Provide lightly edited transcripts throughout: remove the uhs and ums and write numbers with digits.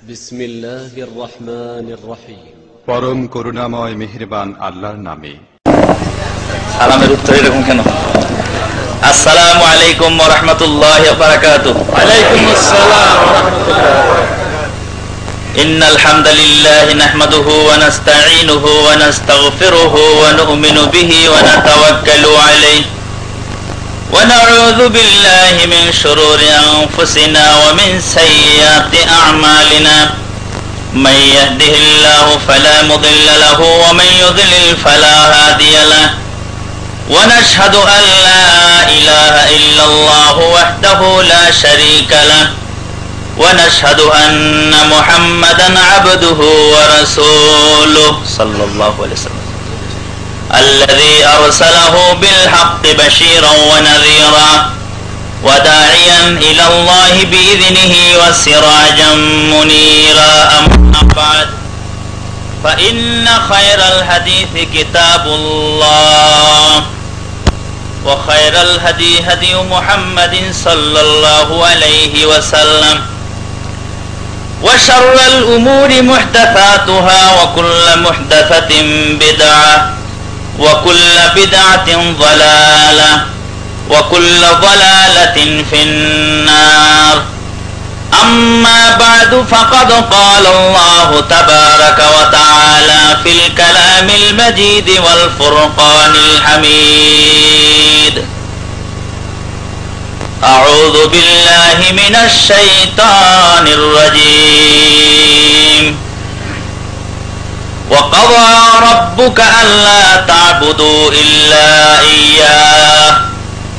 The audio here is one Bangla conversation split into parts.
বিসমিল্লাহির রহমানির রহিম। পরম করুণাময় মেহেরবান আল্লাহর নামে। সালামের উত্তর এরকম কেন? আসসালামু আলাইকুম ওয়া রাহমাতুল্লাহি ওয়া বারাকাতুহু। ওয়ালাইকুম আসসালাম ওয়া রাহমাতুল্লাহ। ইন্নাল হামদালিল্লাহি নাহমাদুহু ওয়া নাস্তাঈনুহু ওয়া নাস্তাগফিরুহু ওয়া নু'মিনু বিহি ওয়া নাতাওয়াক্কালু আলাইহি ওয়া নাউযু বিল্লাহি মিন শুরুরি আনফুসিনা ওয়া মিন সাইয়্যাতি আ'মালিনা মান ইয়াহদিহিল্লাহু ফালা মুদিল্লা লাহু ওয়া মান ইউদ্লিল ফালা হাদিয়া লাহু ওয়া নাশহাদু আন লা ইলাহা ইল্লাল্লাহু ওয়াহদাহু লা শারীকা লাহু ونشهد أن محمدا عبده ورسوله صلى الله عليه وسلم الذي أرسله بالحق بشيرا ونذيرا وداعيا إلى الله بإذنه وسراجا منيرا أما بعد فإن خير الحديث كتاب الله وخير الهدي هدي محمد صلى الله عليه وسلم وشر الأمور محدثاتها وكل محدثة بدعة وكل بدعة ضلالة وكل ضلالة في النار أما بعد فقد قال الله تبارك وتعالى في الكلام المجيد والفرقان الحميد أعوذ بالله من الشيطان الرجيم وقضى ربك ألا تعبدوا إلا إياه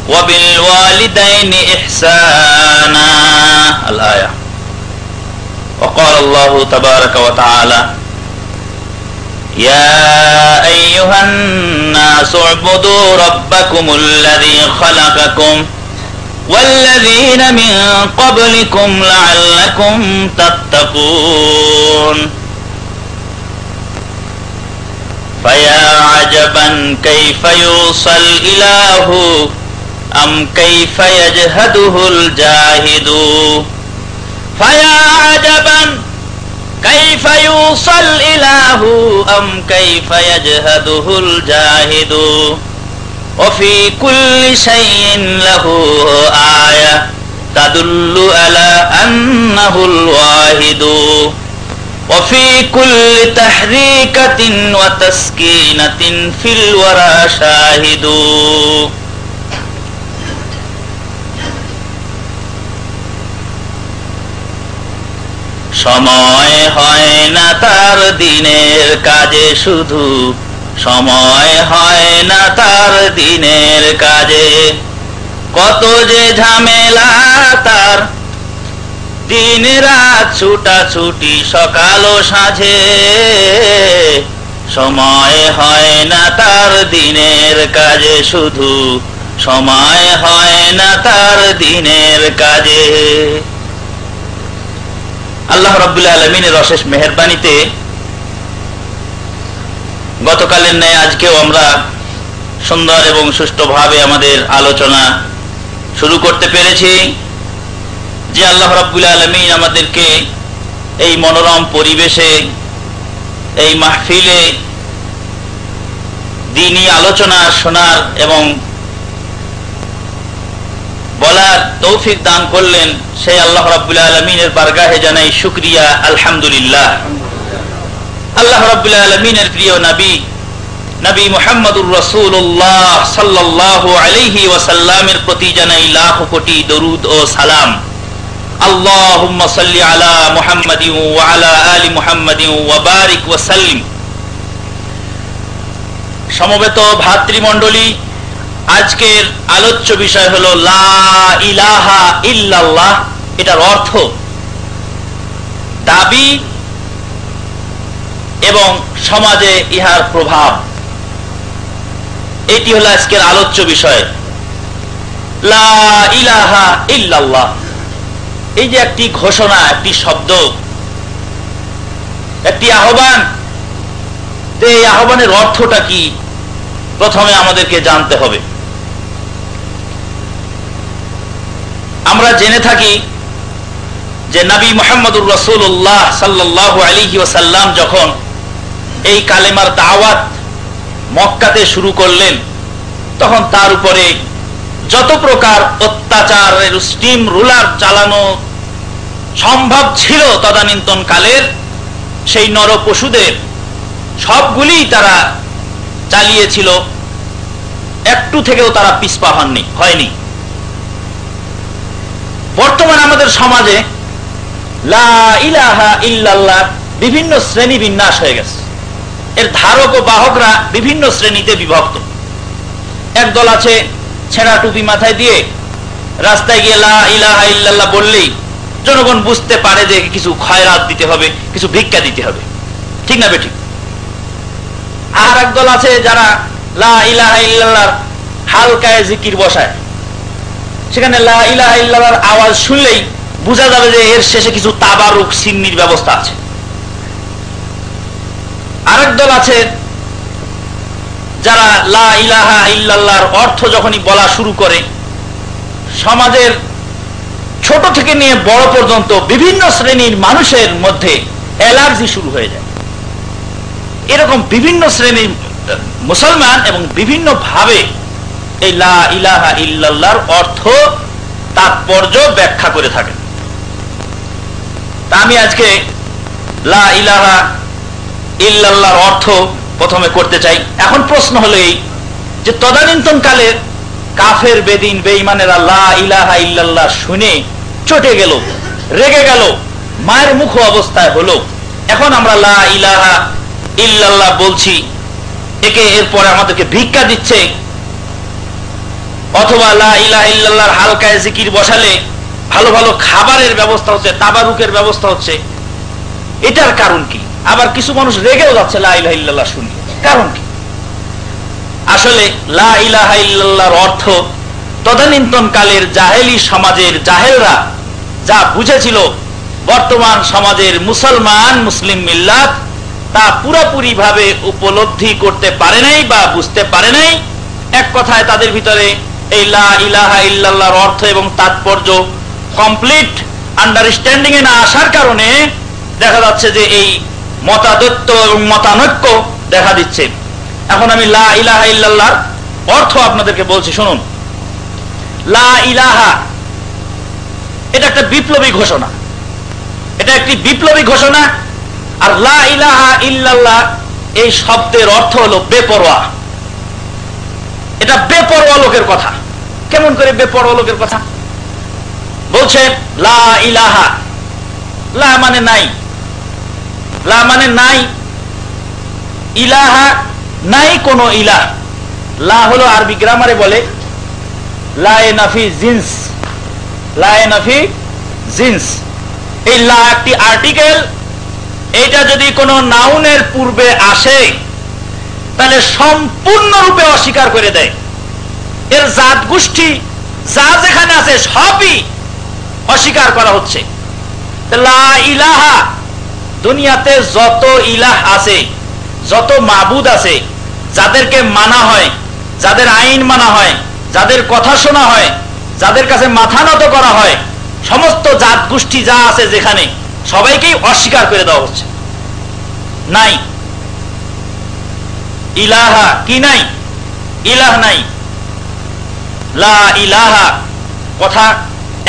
وبالوالدين إحسانا الآية وقال الله تبارك وتعالى يا أيها الناس اعبدوا ربكم الذي خلقكم والذين من قبلكم لعلكم تتقون فيا عجبا كيف يوصى الإله أم كيف يجهده الجاهد فيا عجبا كيف يوصى الإله أم كيف يجهده الجاهد وفي كل شيء له آية تدل على أنه الواحد وفي كل تحريكة وتسكينة في الورى شاهد সময় হয় না তার দিনের কাজে শুধু সময় হয় না তার দিনের কাজে কত যে ঝামেলা তার দিন রাত ছুটাছুটি সকাল ও সাঁঝে সময় হয় না তার দিনের কাজে শুধু সময় হয় না তার দিনের কাজে। আল্লাহ রাব্বুল আলামিনের অশেষ মেহেরবানিতে গতকালের ন্যায় আজকেও আমরা সুন্দর এবং সুষ্ঠুভাবে আমাদের আলোচনা শুরু করতে পেরেছি। যে আল্লাহ রাব্বুল আলামিন আমাদেরকে এই মনোরম পরিবেশে এই মাহফিলে দ্বীনি আলোচনা শোনার এবং বলার তৌফিক দান করলেন, সেই আল্লাহ রাব্বুল আলামিনের বারগাহে জানাই শুকরিয়া, আলহামদুলিল্লাহ। আল্লাহ রাব্বুল আলামিনের প্রিয় নবী মুহাম্মদুর রাসূলুল্লাহ সাল্লাল্লাহু আলাইহি ওয়াসাল্লামের প্রতি জানাই লাখ কোটি দরুদ ও সালাম। আল্লাহুম্মা সাল্লি আলা মুহাম্মাদিন ওয়া আলা আলি মুহাম্মাদিন ওয়া বারিক ওয়া সাল্লিম। সমবেত ভাতৃমণ্ডলী, আজকের আলোচ্য বিষয় হলো লা ইলাহা ইল্লাল্লাহ। এটার অর্থ, দাবি এবং সমাজে ইহার প্রভাব, এটি হলো আজকের আলোচ্য বিষয়। লা ইলাহা ইল্লাল্লাহ, এই যে একটি ঘোষণা, একটি শব্দ, একটি আহ্বান, এই আহ্বানের অর্থটা কি প্রথমে আমাদেরকে জানতে হবে। আমরা জেনে থাকি যে নবী মুহাম্মদুর রাসূলুল্লাহ সাল্লাল্লাহু আলাইহি ওয়াসাল্লাম যখন এই কালেমার দাওয়াত মক্কাতে শুরু করলেন, তখন তার উপরে যত প্রকার অত্যাচারের স্টিম রুলার চালানো সম্ভব ছিল তদানীন্তন কালের সেই নর পশুদের সবগুলি তারা চালিয়েছিল, একটু থেকেও তারা পিছপা হয়নি। বর্তমানে আমাদের সমাজে লা ইলাহা ইল্লাল্লাহ বিভিন্ন শ্রেণী বিন্যাস হয়ে গেছে। এর ধারক ও বাহকরা বিভিন্ন শ্রেণীতে বিভক্ত। একদল আছে ছেঁড়া টুপি মাথায় দিয়ে রাস্তায় গিয়ে লা ইলাহা ইল্লাল্লাহ বললেই জনগণ বুঝতে পারে যে কিছু খয়রাত দিতে হবে, কিছু ভিক্ষা দিতে হবে, ঠিক না বেঠিক? আর একদল আছে যারা লা ইলাহা ইল্লাল্লাহর হালকায় জিকির বসায়, সেখানে লা ইলাহা ইল্লাল্লাহর আওয়াজ শুনলেই বোঝা যাবে যে এর শেষে কিছু তাবারুক সিন্নির ব্যবস্থা আছে। আরেক দল আছে যারা লা ইলাহা ইল্লাল্লাহর অর্থ যখনই বলা শুরু করে সমাজের ছোট থেকে নিয়ে বড় পর্যন্ত বিভিন্ন শ্রেণীর মানুষের মধ্যে অ্যালার্জি শুরু হয়ে যায়। এরকম বিভিন্ন শ্রেণীর মুসলমান এবং বিভিন্ন ভাবে এই লা ইলাহা ইল্লাল্লাহর অর্থ তাৎপর্য ব্যাখ্যা করে থাকেন। তা আমি আজকে লা ইলাহা ইল্লাল্লাহর অর্থ প্রথমে করতে চাই। এখন প্রশ্ন হলো এই যে তদানীন্তন কালের কাফের বেদিন বেঈমানেরা লা ইলাহা ইল্লাল্লাহ শুনে চটে গেল, রেগে গেল, মায়ের মুখ অবস্থায় হলো। এখন আমরা লা ইলাহা ইল্লাল্লাহ বলছি, একে এরপরে আমাদেরকে ভিক্ষা দিচ্ছে, অথবা লা ইলাহা ইল্লাল্লাহর হালকায় জিকির বসালে ভালো ভালো খাবারের ব্যবস্থা হচ্ছে, তাবারুকের ব্যবস্থা হচ্ছে, এটার কারণ কি? আবার কিছু মানুষ রেগেও যাচ্ছে লা ইলাহা ইল্লাল্লাহ শুনে, কারণ কি? আসলে লা ইলাহা ইল্লাল্লাহর অর্থ তদানীন্তন কালের জাহেলি সমাজের জাহেলরা যা বুঝেছিল বর্তমান সমাজের মুসলিম মিল্লাত তা পুরোপুরি ভাবে উপলব্ধি করতে পারে নাই বা বুঝতে পারে নাই। এক কথায় তাদের ভিতরে এই লা ইলাহা ইল্লাল্লাহর অর্থ এবং তাৎপর্য কমপ্লিট আন্ডারস্ট্যান্ডিং এ না আসার কারণে দেখা যাচ্ছে যে এই মতাদত্ত এবং মতানৈক্য দেখা দিচ্ছে। এখন আমি লা ইলাহা ইল্লাল্লাহর অর্থ আপনাদেরকে বলছি, শুনুন। লা ইলাহা এটা একটা বিপ্লবী ঘোষণা, এটা একটি বিপ্লবী ঘোষণা। আর লা ইলাহা ইল্লাল্লাহ এই শব্দের অর্থ হলো বেপরোয়া। এটা বেপরোয়া লোকের কথা। কেমন করে বেপরোয়া লোকের কথা? বলছে লা ইলাহা, লা মানে নাই, লা মানে নাই, ইলাহা নাই কোন ইলাহ। লা হলো আরবি গ্রামারে বলে লায়ে নাফি জিন্স, লায়ে নাফি জিন্স। এই লা একটি আর্টিকেল, এটা যদি কোনো নাউনের পূর্বে আসে তাহলে সম্পূর্ণরূপে অস্বীকার করে দেয়। এর জাত গোষ্ঠী যা যেখানে আছে সবই অস্বীকার করা হচ্ছে। লা ইলাহা, দুনিয়াতে যত ইলাহ আছে, যত মাবুদ আছে, যাদেরকে মানা হয়, যাদের আইন মানা হয়, যাদের কথা শোনা হয়, যাদের কাছে মাথা নত করা হয়, সমস্ত জাত গোষ্ঠী যা আছে যেখানে সবাইকেই অস্বীকার করে দেওয়া হচ্ছে। নাই ইলাহা, কি নাই? ইলাহ নাই। লা ইলাহা কথা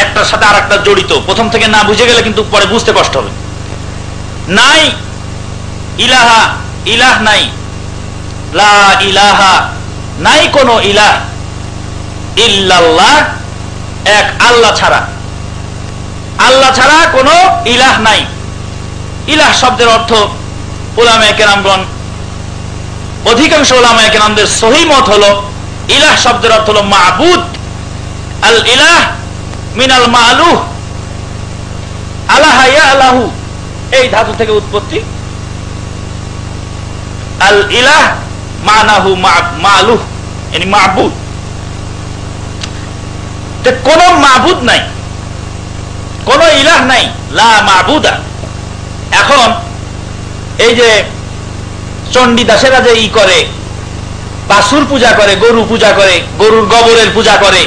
একটার সাথে আর একটা জড়িত, প্রথম থেকে না বুঝে গেলে কিন্তু পরে বুঝতে কষ্ট হবে। নাই ইলাহা, ইলাহ নাই। লা ইলাহা নাই কোন ইলাহ ইল্লাল্লাহ, এক আল্লাহ ছাড়া, আল্লাহ ছাড়া কোনো ইলাহ নাই। ইলাহ শব্দের অর্থ উলামায়ে কেরামগণ, অধিকাংশ উলামায়ে কেরামদের সহিহ মত হলো ইলাহ শব্দের অর্থ হলো মাবুদ। আল ইলাহ মিনাল মালুহ, আলাহা ইয়ালাহু এই ধাতু থেকে উৎপত্তি। আল ইলাহ মানাহু মালুহ, মানে মাবুদ। কোন মাবুদ নাই, কোন ইলাহ নাই, লা মাবুদা। এখন এই যে চণ্ডীদাসেরা যে ই করে, বাসুর পূজা করে, গরু পূজা করে, গরুর গোবরের পূজা করে,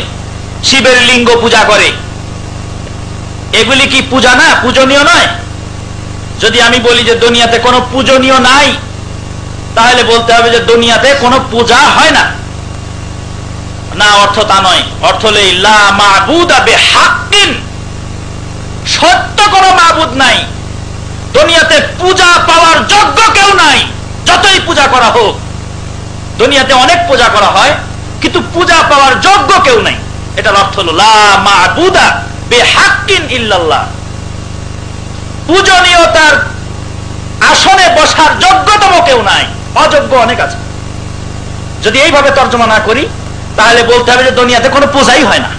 শিবের লিঙ্গ পূজা করে, এগুলি কি পূজা না, পূজনীয় নয়? যদি আমি বলি যে দুনিয়াতে কোনো পূজনীয় নাই, তাহলে বলতে হবে যে দুনিয়াতে কোনো পূজা হয় না। না, অর্থ তা নয়। অর্থ হলো লা মাবুদা বিহাক্কিন, সত্য কোনো মাবুদ নাই, দুনিয়াতে পূজা পাওয়ার যোগ্য কেউ নাই, যতই পূজা করা হোক। দুনিয়াতে অনেক পূজা করা হয়, কিন্তু পূজা পাওয়ার যোগ্য কেউ নাই। এটার অর্থ হলো লা মাবুদা বিহাক্কিন ইল্লাল্লাহ, পূজনীয়তার আসনে বসার যোগ্যতম কেউ নাই, অযোগ্য অনেক আছে। যদি এইভাবে তর্জমা না করি, তাহলে বলতে হবে যে দুনিয়াতে কোনো পূজাই হয় না,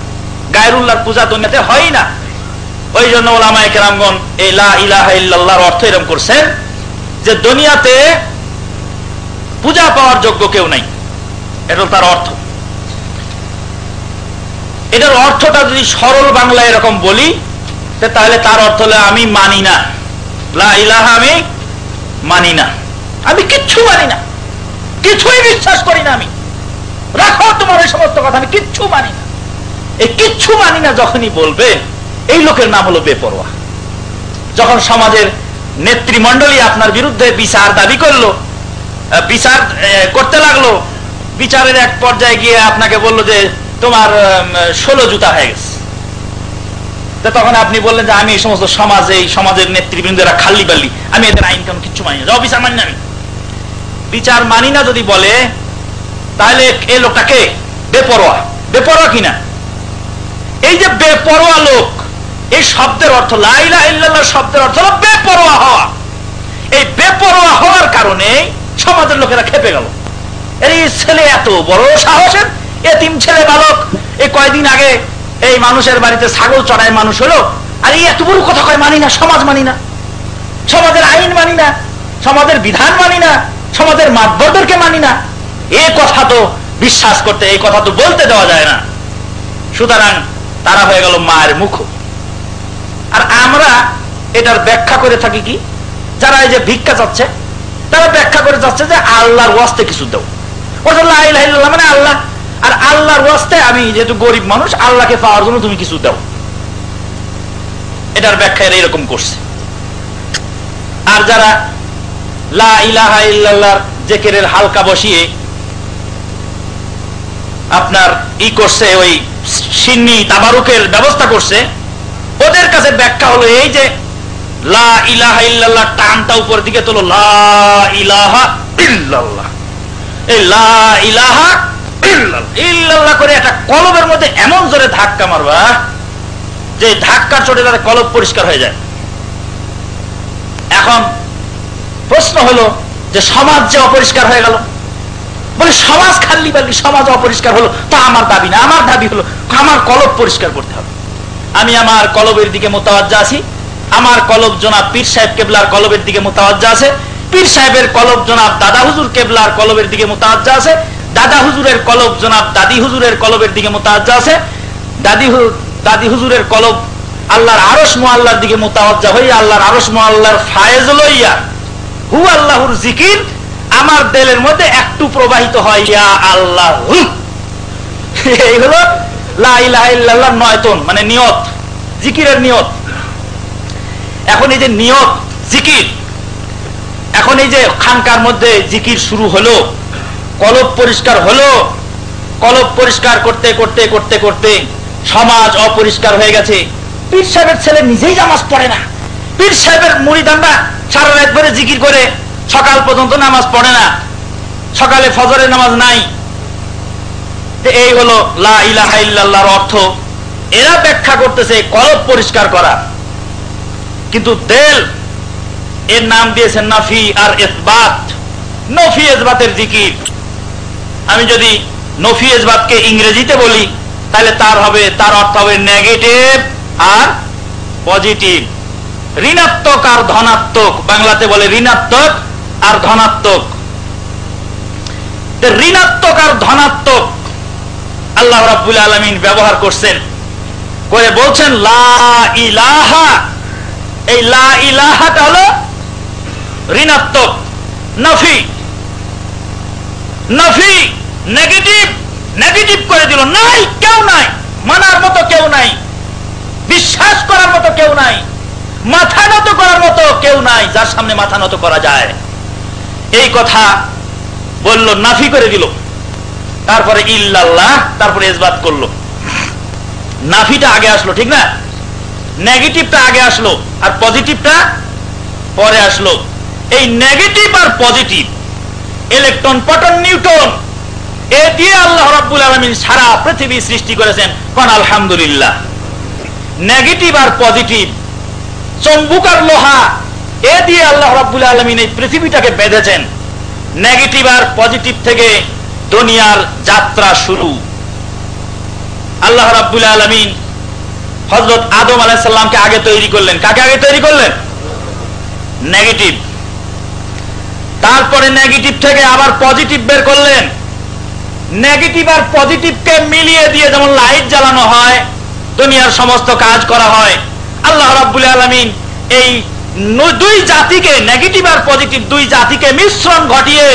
গায়রুল্লাহর পূজা দুনিয়াতে হয় না। ওই জন্য ওলামায়ে কেরামগণ এই লা ইলাহা ইল্লাল্লাহর অর্থ এরকম করছেন যে দুনিয়াতে পূজা পাওয়ার যোগ্য কেউ নাই, এটা তার অর্থ। এটার অর্থটা যদি সরল বাংলায় এরকম বলি, তাহলে তার অর্থ হলো আমি মানি না, লা ইলাহা আমি মানি না, আমি কিচ্ছু মানি না, কিছুই বিশ্বাস করি না, আমি রাখো তোমার এই সমস্ত কথা, আমি কিচ্ছু মানি না। এই কিচ্ছু মানি না যখনই বলবে, এই লোকের নাম হলো বেপরোয়া। যখন সমাজের নেতৃমণ্ডলী আপনার বিরুদ্ধে বিচার দাবি করলো, বিচার করতে লাগলো, বিচারের এক পর্যায়ে গিয়ে আপনাকে বললো যে তোমার 16 জুতা হয়ে গেছে, তখন আপনি বললেন যে আমি এই সমস্ত সমাজের নেতৃবৃন্দরা খাল্লি বাল্লি, আমি এদের আইন কানুন কিচ্ছু মানি না, যাও বিচার মানি না, আমি বিচার মানি না যদি বলে, তাহলে এই লোকটাকে বেপরোয়া। বেপরোয়া কিনা? এই যে বেপরোয়া লোক, এই শব্দের অর্থ, লা ইলাহা ইল্লাল্লাহ শব্দের অর্থ হলো বেপরোয়া হওয়া। এই বেপরোয়া হওয়ার কারণে সমাজের লোকেরা খেপে গেল। এই ছেলে এত বড় সাহসের, এতিম ছেলে বালক, এই কয়দিন আগে এই মানুষের বাড়িতে ছাগল চড়ায় মানুষ হলো, আর এই এত বড় কথা কয় মানি না, সমাজ মানি না, সমাজের আইন মানি না, সমাজের বিধান মানি না, সমাজের মাতবরদেরকে মানি না। এই কথা তো বিশ্বাস করতে, এই কথা তো বলতে দেওয়া যায় না। সুতরাং তারা হয়ে গেল মায়ের মুখ। আর আমরা এটার ব্যাখ্যা করে থাকি কি, যারা এই যে ভিক্ষা চাচ্ছে, তারা ব্যাখ্যা করে যাচ্ছে যে আল্লাহর ওয়াস্তে কিছু দাও, ওটা লা ইলাহা ইল্লাল্লাহ মানে আল্লাহ, আর আল্লাহর ওয়াস্তে আমি যেহেতু গরিব মানুষ, আল্লাহকে পাওয়ার জন্য তুমি কিছু দাও। এটার ব্যাখ্যা এরা এরকম করছে। আর যারা লা ইলাহা ইল্লাল্লাহর জিকিরের হালকা বসিয়ে আপনার করছে, ওই সিন্নি তাবারুকের ব্যবস্থা করছে, ওদের কাছে ব্যাখ্যা হলো এই যে লা ইলাহা ইল্লাল্লাহ টানটা উপর দিকে তোলো, লা ইলাহা ইল্লাল্লাহ, এই লা ইলাহা ইল্লাল্লাহ করে একটা কলবের মধ্যে এমন জোরে ধাক্কা মারবা যে ধাক্কার চোটে তাদের কলব পরিষ্কার হয়ে যায়। এখন প্রশ্ন হলো যে সমাজ যে অপরিষ্কার হয়ে গেল, বলে সমাজ খাল্লি বাল্লি, সমাজ অপরিষ্কার হলো, তা আমার দাবি না। আমার দাবি হলো আমার কলব পরিষ্কার করতে হবে। আমি আমার কলবের দিকে মোতাওয়াজ্জা আছি, আমার কলব জনাব পীর সাহেব কেবলার কলবের দিকে মোতাওয়াজ্জা আছে, পীর সাহেবের কলব জনাব দাদা হুজুর কেবলার কলবের দিকে মোতাওয়াজ্জা আছে, দাদা হুজুরের কলব জনাব দাদি হুজুরের কলবের দিকে মোতাওয়াজ্জা আছে, দাদি হুজুরের কলব আল্লাহর আরশ মুআল্লার দিকে মোতাওয়াজ্জা হই, আল্লাহর আরশ মুআল্লার ফায়েজ লইয়া হু আল্লাহর জিকির আমার দিলের মধ্যে একটু প্রবাহিত হয়, ইয়া আল্লাহ। এই হলো লা ইলাহা ইল্লাল্লাহ নয়তন, মানে নিয়ত, জিকিরের নিয়ত। এখন এই যে নিয়ত জিকির, এখন এই যে খানকার মধ্যে জিকির শুরু হলো, কলব পরিষ্কার হলো, কলব পরিষ্কার করতে করতে করতে করতে সমাজ অপরিষ্কার হয়ে গেছে। পীর সাহেবের ছেলে নিজেই নামাজ পড়ে না, পীর সাহেবের মুরিদানরা সারা রাত ধরে জিকির করে, সকাল পর্যন্ত নামাজ পড়ে না, সকালে ফজরের নামাজ নাই। এই হলো লা ইলাহা ইল্লাল্লাহর অর্থ। এরা ব্যাখ্যা করতেছে কলব পরিষ্কার করা, কিন্তু দিল এর নাম দিয়েছেন নফি আর ইসবাত। নফি ইসবাতের জিকির, আমি যদি নফি ইসবাতকে ইংরেজিতে বলি, তাহলে তার অর্থ হবে নেগেটিভ আর পজিটিভ, ঋণাত্মক আর ধনাত্মক। বাংলাতে বলে ঋণাত্মক আর ধনাত্মক। ঋণাত্মক আর ধনাত্মক আল্লাহ রাব্বুল আলামিন ব্যবহার করছেন, করে বলছেন লা ইলাহা। এই লা ইলাহাটা হলো ঋণাত্মক, নফি, নফি নেগেটিভ, নেগেটিভ করে দিল, নাই, কেউ নাই, মানার মতো কেউ নাই। বিশ্বাস করার মতো কেউ নাই, মাথা নত করার মতো কেউ নাই যার সামনে মাথা নত করা যায়। এই কথা বলল, নাফি করে দিল, তারপরে ইল্লাল্লাহ, তারপরে ইসবাত করলো। নাফিটা আগে আসলো, ঠিক না? নেগেটিভটা আগে আসলো আর পজিটিভটা পরে আসলো। এই নেগেটিভ আর পজিটিভ, ইলেকট্রন, প্রোটন, নিউট্রন, এ দিয়ে আল্লাহ রাব্বুল আলামিন সারা পৃথিবী সৃষ্টি করেছেন। কোন আলহামদুলিল্লাহ। নেগেটিভ আর পজিটিভ, চম্বুক আর লোহা, এ দিয়ে আল্লাহ রাব্বুল আলামিন এই পৃথিবীটাকে বেঁধেছেন। নেগেটিভ আর পজিটিভ থেকে দুনিয়ার যাত্রা শুরু। আল্লাহ রাব্বুল আলামিন হযরত আদম আলাইহিস সালামকে আগে তৈরি করলেন। কাকে আগে তৈরি করলেন? নেগেটিভ। তারপরে নেগেটিভ থেকে আবার পজিটিভ বের করলেন। নেগেটিভ আর পজিটিভকে মিলিয়ে দিয়ে যেমন লাইট জ্বালানো হয়, দুনিয়ার সমস্ত কাজ করা হয়, আল্লাহ রাব্বুল আলামিন এই দুই জাতিকে, নেগেটিভ আর পজিটিভ দুই জাতিকে মিশ্রণ ঘটিয়ে,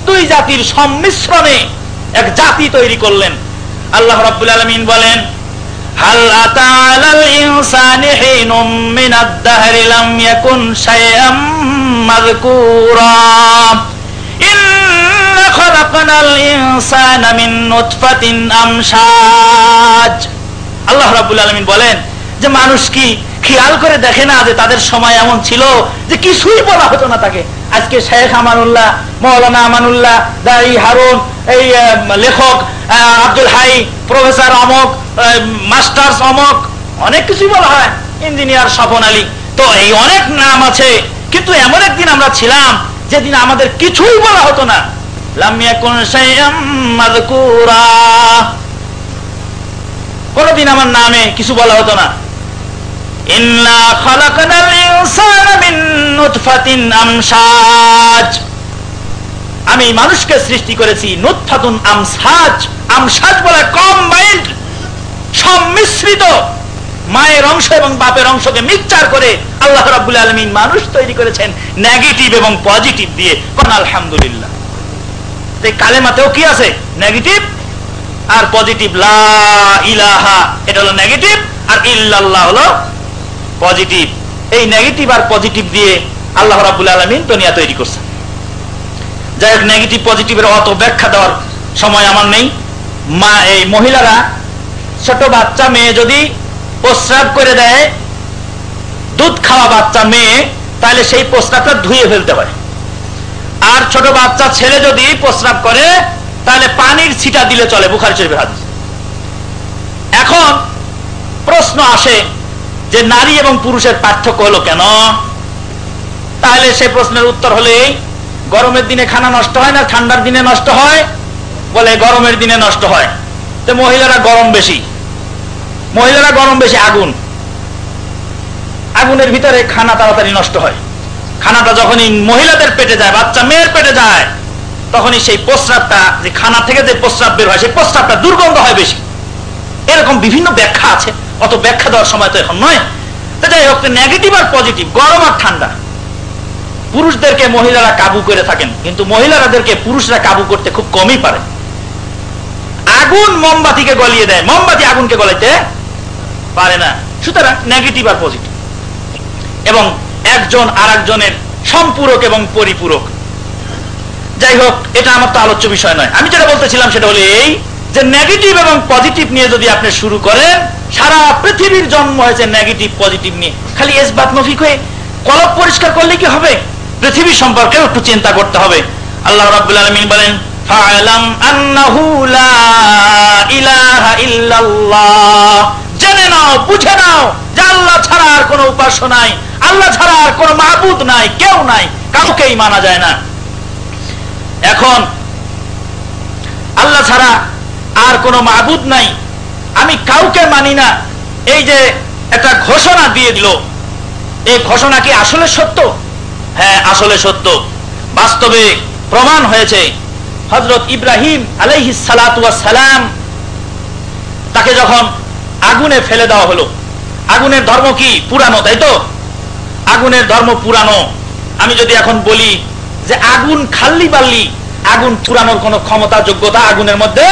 দুই জাতির সম্মিশ্রণে এক জাতি তৈরি করলেন। আল্লাহ রাব্বুল আলামিন বলেন, হাল আতা আলাল ইনসানি হিনুম মিনাদ দাহরি লাম ইয়াকুন শাইআম মাযকুরা ইন্না খালাকনাল ইনসানা মিন নুতফাতিন আমশাজ। আল্লাহ রাব্বুল আলামিন বলেন যে মানুষ কি খেয়াল করে দেখে না যে তাদের সময় এমন ছিল যে কিছুই বলা হতো না তাকে? আজকে শেখ আমানুল্লাহ, মৌলানা আমানুল্লাহ, দাই হারুন, এই লেখক আব্দুল হাই, প্রফেসর অমক, মাস্টার্স অমক, অনেক কিছু বলা হয়, ইঞ্জিনিয়ার স্বপন আলী, তো এই অনেক নাম আছে। কিন্তু এমন একদিন আমরা ছিলাম যেদিন আমাদের কিছুই বলা হতো না। লাম ইয়াকুন শাইআম মাযকুরা, কোনদিন আমার নামে কিছু বলা হতো না। ইন্না খালাকনাল ইনসানা মিন নুতফাতিন আমশাজ, আমি মানুষকে সৃষ্টি করেছি নুতফাতুন আমশাজ। আমশাজ বলে কম্বাইন্ড, সম্মিশ্রিত, মায়ের অংশ এবং বাপের অংশকে মিক্সচার করে আল্লাহ রাব্বুল আলামিন মানুষ তৈরি করেছেন নেগেটিভ এবং পজিটিভ দিয়ে। কোন আলহামদুলিল্লাহ। এই কালেমাতেও কি আছে? নেগেটিভ আর পজিটিভ। লা ইলাহা এটা হলো নেগেটিভ, আর ইল্লাল্লাহ হলো পজিটিভ। এই নেগেটিভ আর পজিটিভ দিয়ে আল্লাহ রাব্বুল আলামিন দুনিয়া তৈরি করছেন। যাই হোক, নেগেটিভ পজিটিভের অত ব্যাখ্যা দেওয়ার সময় আমার নেই। এই মহিলারা, ছোট বাচ্চা মেয়ে যদি প্রস্রাব করে দেয়, দুধ খাওয়া বাচ্চা মেয়ে, তাহলে সেই প্রস্রাবটা ধুয়ে ফেলতে হয়। আর ছোট বাচ্চা ছেলে যদি প্রস্রাব করে তাহলে পানির ছিটা দিলে চলে, বুখারী শরীফের হাদিস। এখন প্রশ্ন আসে যে নারী এবং পুরুষের পার্থক্য হলো কেন? তাহলে সেই প্রশ্নের উত্তর হলে, গরমের দিনে খানা নষ্ট হয় না, ঠান্ডার দিনে নষ্ট হয়? বলে গরমের দিনে নষ্ট হয়। তো মহিলারা গরম বেশি, মহিলারা গরম বেশি, আগুন, আগুনের ভিতরে খানা তাড়াতাড়ি নষ্ট হয়। খানাটা যখনই মহিলাদের পেটে যায়, বাচ্চা মেয়ের পেটে যায়, তখনই সেই প্রস্রাবটা, যে খানা থেকে যে প্রস্রাব বের হয়, সেই প্রস্রাবটা দুর্গন্ধ হয় বেশি। এরকম বিভিন্ন ব্যাখ্যা আছে, অত ব্যাখ্যা দেওয়ার সময় তো এখন নয়। তো যাই হোক, নেগেটিভ আর পজিটিভ, গরম আর ঠান্ডা, পুরুষদেরকে মহিলারা কাবু করে থাকেন, কিন্তু মহিলাদেরকে পুরুষরা কাবু করতে খুব কমই পারে। আগুন মোমবাতিকে গলিয়ে দেয়, মোমবাতি আগুনকে গলাইতে পারে না। সুতরাং নেগেটিভ আর পজিটিভ, এবং একজন আর একজনের সম্পূরক এবং পরিপূরক। যাই হোক, এটা আমার তো আলোচ্য বিষয় নয়। আমি যেটা বলতেছিলাম সেটা হলো এই, যে নেগেটিভ এবং পজিটিভ নিয়ে যদি আপনি শুরু করেন, সারা পৃথিবীর জন্ম হয়েছে নেগেটিভ পজিটিভ নিয়ে। খালি ইসবাত নফিক হয়ে কলব পরিষ্কার করলে কি হবে? পৃথিবী সম্পর্কে একটু চিন্তা করতে হবে। আল্লাহ রাব্বুল আলামিন বলেন, ফা'লাম আন্নাহু লা ইলাহা ইল্লাল্লাহ, জেনে নাও, বুঝে নাও যে আল্লাহ ছাড়া আর কোনো উপাস্য নাই, আল্লাহ ছাড়া আর কোনো মাবুদ নাই, কেউ নাই, কাউকেই মানা যায় না। এখন আল্লাহ ছাড়া আর কোনো মাবুদ নাই, আমি কাউকে মানি না, এই যে একটা ঘোষণা দিয়ে দিল, এই ঘোষণা কি আসলে সত্য? হ্যাঁ, আসলে সত্য। বাস্তবে প্রমাণ হয়েছে। হযরত ইব্রাহিম আলাইহিস সালাতু ওয়াস সালাম, তাকে যখন আগুনে ফেলে দেওয়া হলো, আগুনের ধর্ম কি? পুরানো, তাই তো? আগুনের ধর্ম পুরানো। আমি যদি এখন বলি যে আগুন খাল্লি বাল্লি, আগুন পুরানোর কোনো ক্ষমতা যোগ্যতা আগুনের মধ্যে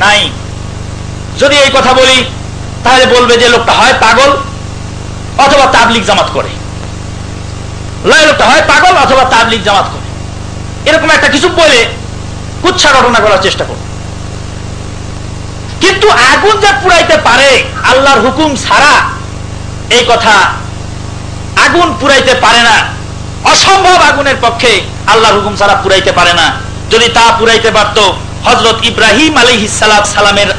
নাই, যদি এই কথা বলি, তাহলে বলবে যে লোকটা হয় পাগল অথবা তাবলিগ জামাত করে, লোকটা হয় পাগল অথবা তাবলিগ জামাত করে, এরকম একটা কিছু বলে কুচ্ছা ঘটনা করার চেষ্টা করবে। কিন্তু আগুন যে পুরাইতে পারে আল্লাহর হুকুম ছাড়া, এই কথা আগুন পুরাইতে পারে না, অসম্ভব, আগুনের পক্ষে আল্লাহর হুকুম ছাড়া পুরাইতে পারে না। যদি তা পুরাইতে পারত হযরত ইব্রাহিম আলাইহিস সালামের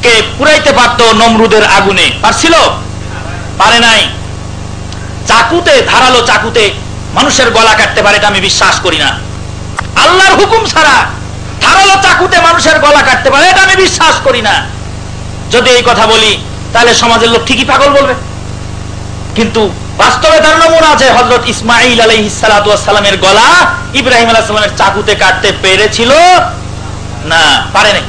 কে পুরাইতে পারত নমরুদের আগুনে, পারছিল? পারে নাই। চাকুতে, ধারালো চাকুতে মানুষের গলা কাটতে পারে এটা আমি বিশ্বাস করি না। আল্লাহর হুকুম ছাড়া ধারালো চাকুতে মানুষের গলা কাটতে পারে এটা আমি বিশ্বাস করি না। যদি এই কথা বলি তাহলে সমাজের লোক ঠিকই পাগল বলবে। কিন্তু বাস্তবে তার নমুনা আছে। হযরত ইসমাঈল আলাইহিস সালামের গলা ইব্রাহিম আলাইহিস সালামের চাকুতে কাটতে পেরেছিল না? পারে নাই।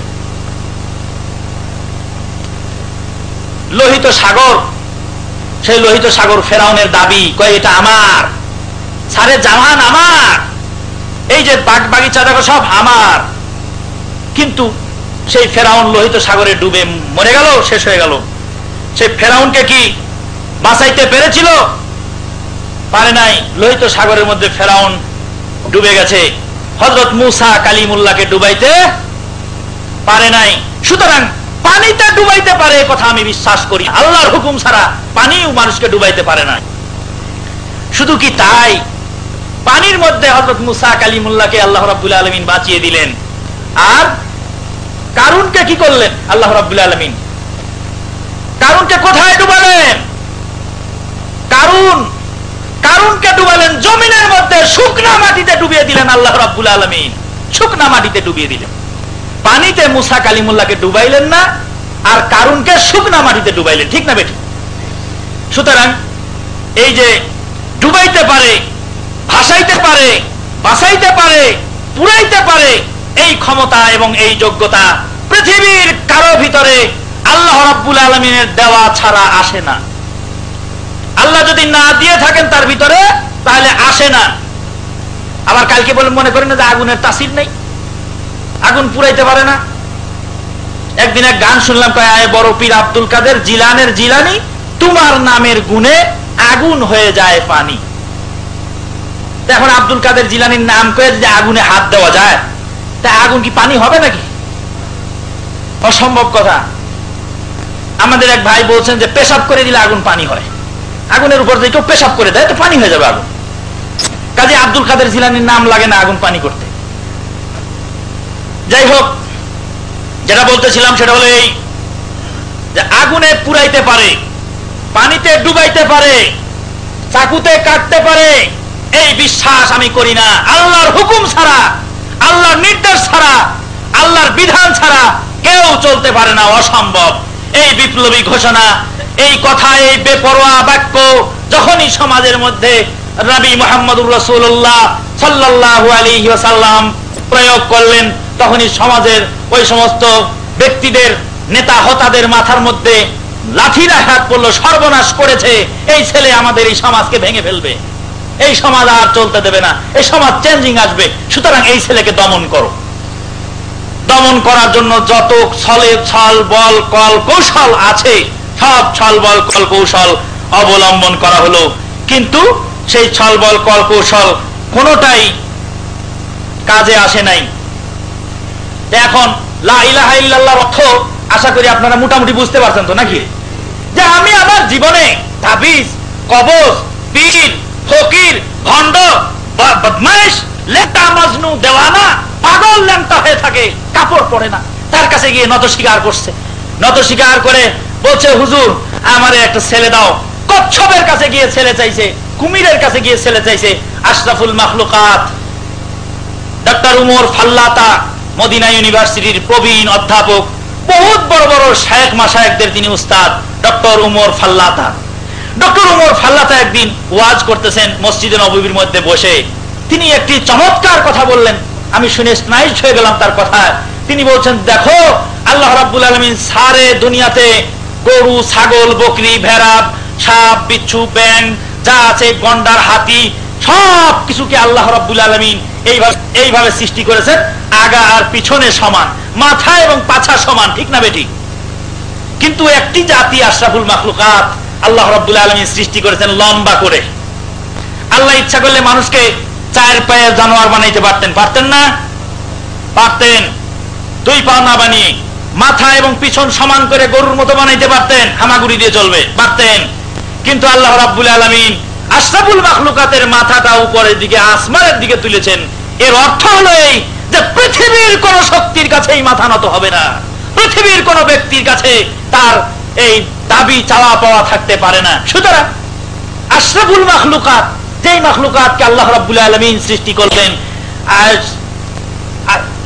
লোহিত সাগর, সেই লোহিত সাগর ফেরাউনের দাবি, কয় এটা আমার, সারে জামান আমার, এই যে বাগ বাগিচা দেখো সব আমার। কিন্তু সেই ফেরাউন লোহিত সাগরে ডুবে মরে গেল, শেষ হয়ে গেল। সেই ফেরাউনকে কি বাঁচাইতে পেরেছিল? পারে নাই। লোহিত সাগরের মধ্যে ফেরাউন ডুবে গেছে। হযরত মূসা কালিমুল্লাহকে ডুবাইতে পারে নাই। সুতরাং পানিতে ডুবাইতে পারে এই কথা আমি বিশ্বাস করি, আল্লাহর হুকুম ছাড়া পানিও মানুষকে ডুবাইতে পারে না। শুধু কি তাই, পানির মধ্যে হযরত মূসা কালিমুল্লাহকে আল্লাহ রাব্বুল আলামিন বাঁচিয়ে দিলেন। আর কারুনকে কি করলেন আল্লাহ রাব্বুল আলামিন? কারুনকে কোথায় ডুবালেন? কারুনকে ডুবালেন জমিনের মধ্যে, শুকনা মাটিতে ডুবিয়ে দিলেন আল্লাহ রাব্বুল আলামিন, শুকনা মাটিতে ডুবিয়ে দিলেন। পানিতে মূসা কালিমুল্লাহকে ডুবাইলেন না, আর কারুনকে শুকনা মাটিতে ডুবাইলেন, ঠিক না বেটি? সুতরাং এই যে ডুবাইতে পারে, ভাসাইতে পারে, বাঁচাইতে পারে, পুরাইতে পারে, এই ক্ষমতা এবং এই যোগ্যতা পৃথিবীর কারো ভিতরে আল্লাহ রাব্বুল আলামিনের দেওয়া ছাড়া আসে না। আল্লাহ যদি না দিয়ে থাকেন তার ভিতরে, তাহলে আসে না। আবার কালকে বলে মনে করেন যে আগুনের তাসির নেই, আগুন পুরাইতে পারে না। একদিন এক গান শুনলাম, কয় আয় বড় পীর আব্দুল কাদের জিলানের জিলানি, তোমার নামের গুণে আগুন হয়ে যায় পানি। এখন আব্দুল কাদের জিলানির নাম করে যদি আগুনে হাত দেওয়া যায়, তা আগুন কি পানি হবে নাকি? অসম্ভব কথা। আমাদের এক ভাই বলছেন যে পেশাব করে দিলে আগুন পানি হয়। আগুনের উপর যদি কেউ পেশাব করে দেয় তো পানি হয়ে যাবে আগুন। কাজে আব্দুল কাদের জিলানির নাম লাগে না আগুন পানি করতে। যাই হোক, যেটা বলতেছিলাম সেটা হলো এই যে আগুনে পুরাইতে পারে, পানিতে ডুবাইতে পারে, চাকুতে কাটতে পারে, এই বিশ্বাস আমি করি না। আল্লাহর হুকুম ছাড়া, আল্লাহর নির্দেশ ছাড়া, আল্লাহর বিধান ছাড়া কেউ চলতে পারে না, অসম্ভব। এই বিপ্লবী ঘোষণা, এই কথা, এই বেপরোয়া বাক্য যখনই সমাজের মধ্যে নবী মুহাম্মদুর রাসূলুল্লাহ সাল্লাল্লাহু আলাইহি ওয়াসাল্লাম প্রয়োগ করলেন, তখনই সমাজের ওই সমস্ত ব্যক্তিদের, নেতা হতাদের মাথার মধ্যে লাঠির আঘাত পড়লো, সর্বনাশ করেছে, এই ছেলে আমাদের এই সমাজকে ভেঙে ফেলবে, এই সমাজ আর চলতে দেবে না, এই সমাজ চেঞ্জিং আসবে, সুতরাং এই ছেলেকে দমন করো। দমন করার জন্য যত ছল বল কল কৌশল আছে, সব ছল বল কল কৌশল অবলম্বন করা হলো। কিন্তু সেই ছল বল কল কৌশল কোনোটাই কাজে আসে নাই। এখন লা ইলাহা ইল্লাল্লাহর অর্থ আশা করি আপনারা মোটামুটি বুঝতে পারছেন তো নাকি? যে আমি আমার জীবনে তাবিজ, কবজ, পীর, ফকির, ভণ্ড, বদমাইশ, লেটা মজনু, দেওয়ানা, পাগল ল্যাংটা হয়ে থাকে, কাপড় পরে না, তার কাছে গিয়ে নত স্বীকার করছে। নত স্বীকার করে বলছে, হুজুর আমারে একটা ছেলে দাও। কচ্ছপের কাছে গিয়ে ছেলে চাইছে, কুমিরের কাছে গিয়ে ছেলে চাইছে। আশরাফুল মাখলুকাত ডক্টর উমর ফাল্লাতা, মদিনা ইউনিভার্সিটির প্রবীণ অধ্যাপক, বহুত বড় বড় শায়েখ মাশায়েখদের তিনি উস্তাদ, ডক্টর উমর ফাল্লাতা। ডক্টর উমর ফাল্লাতা একদিন ওয়াজ করতেছেন মসজিদে নববীর মধ্যে বসে। তিনি একটি চমৎকার কথা বললেন, আমি শুনে স্নায়িত হয়ে গেলাম তার কথা। তিনি বলছেন, দেখো আল্লাহ রাব্বুল আলামিন সারে দুনিয়াতে গরু, ছাগল, বকরি, ভেড়া, সাপ, বিচ্ছু, ব্যাং যা আছে, গন্ডার, হাতি, সব কিছুকে আল্লাহ রাব্বুল আলামিন এইভাবে সৃষ্টি করেছেন, আগা আর পিছনে সমান, মাথা এবং পাছা সমান, ঠিক না বেটি? কিন্তু একটি জাতি আশরাফুল মাখলুকাত আল্লাহ রাব্বুল আলামিন সৃষ্টি করেছেন লম্বা করে। আল্লাহ ইচ্ছা করলে মানুষকে 4 পায়ের জানোয়ার বানাইতে পারতেন, পারতেন না? পারতেন। 2 পা না বানিয়ে মাথা এবং পিছন সমান করে গরুর মতো বানাইতে পারতেন, হামাগুড়ি দিয়ে চলবে, পারতেন। কিন্তু আল্লাহ রাব্বুল আলামিন আশরাফুল মাখলুকাতের মাথাটা উপরের দিকে আসমানের দিকে তুলেছেন। এর অর্থ হলো এই যে পৃথিবীর কোন শক্তির কাছে এই মাথা নত হবে না, পৃথিবীর কোন ব্যক্তির কাছে তার এই দাবি চাওয়া পাওয়া থাকতে পারে না। সুতরাং আশরাফুল মাখলুকাত, যেই মাখলুকাতকে আল্লাহ রাব্বুল আলামিন সৃষ্টি করলেন আর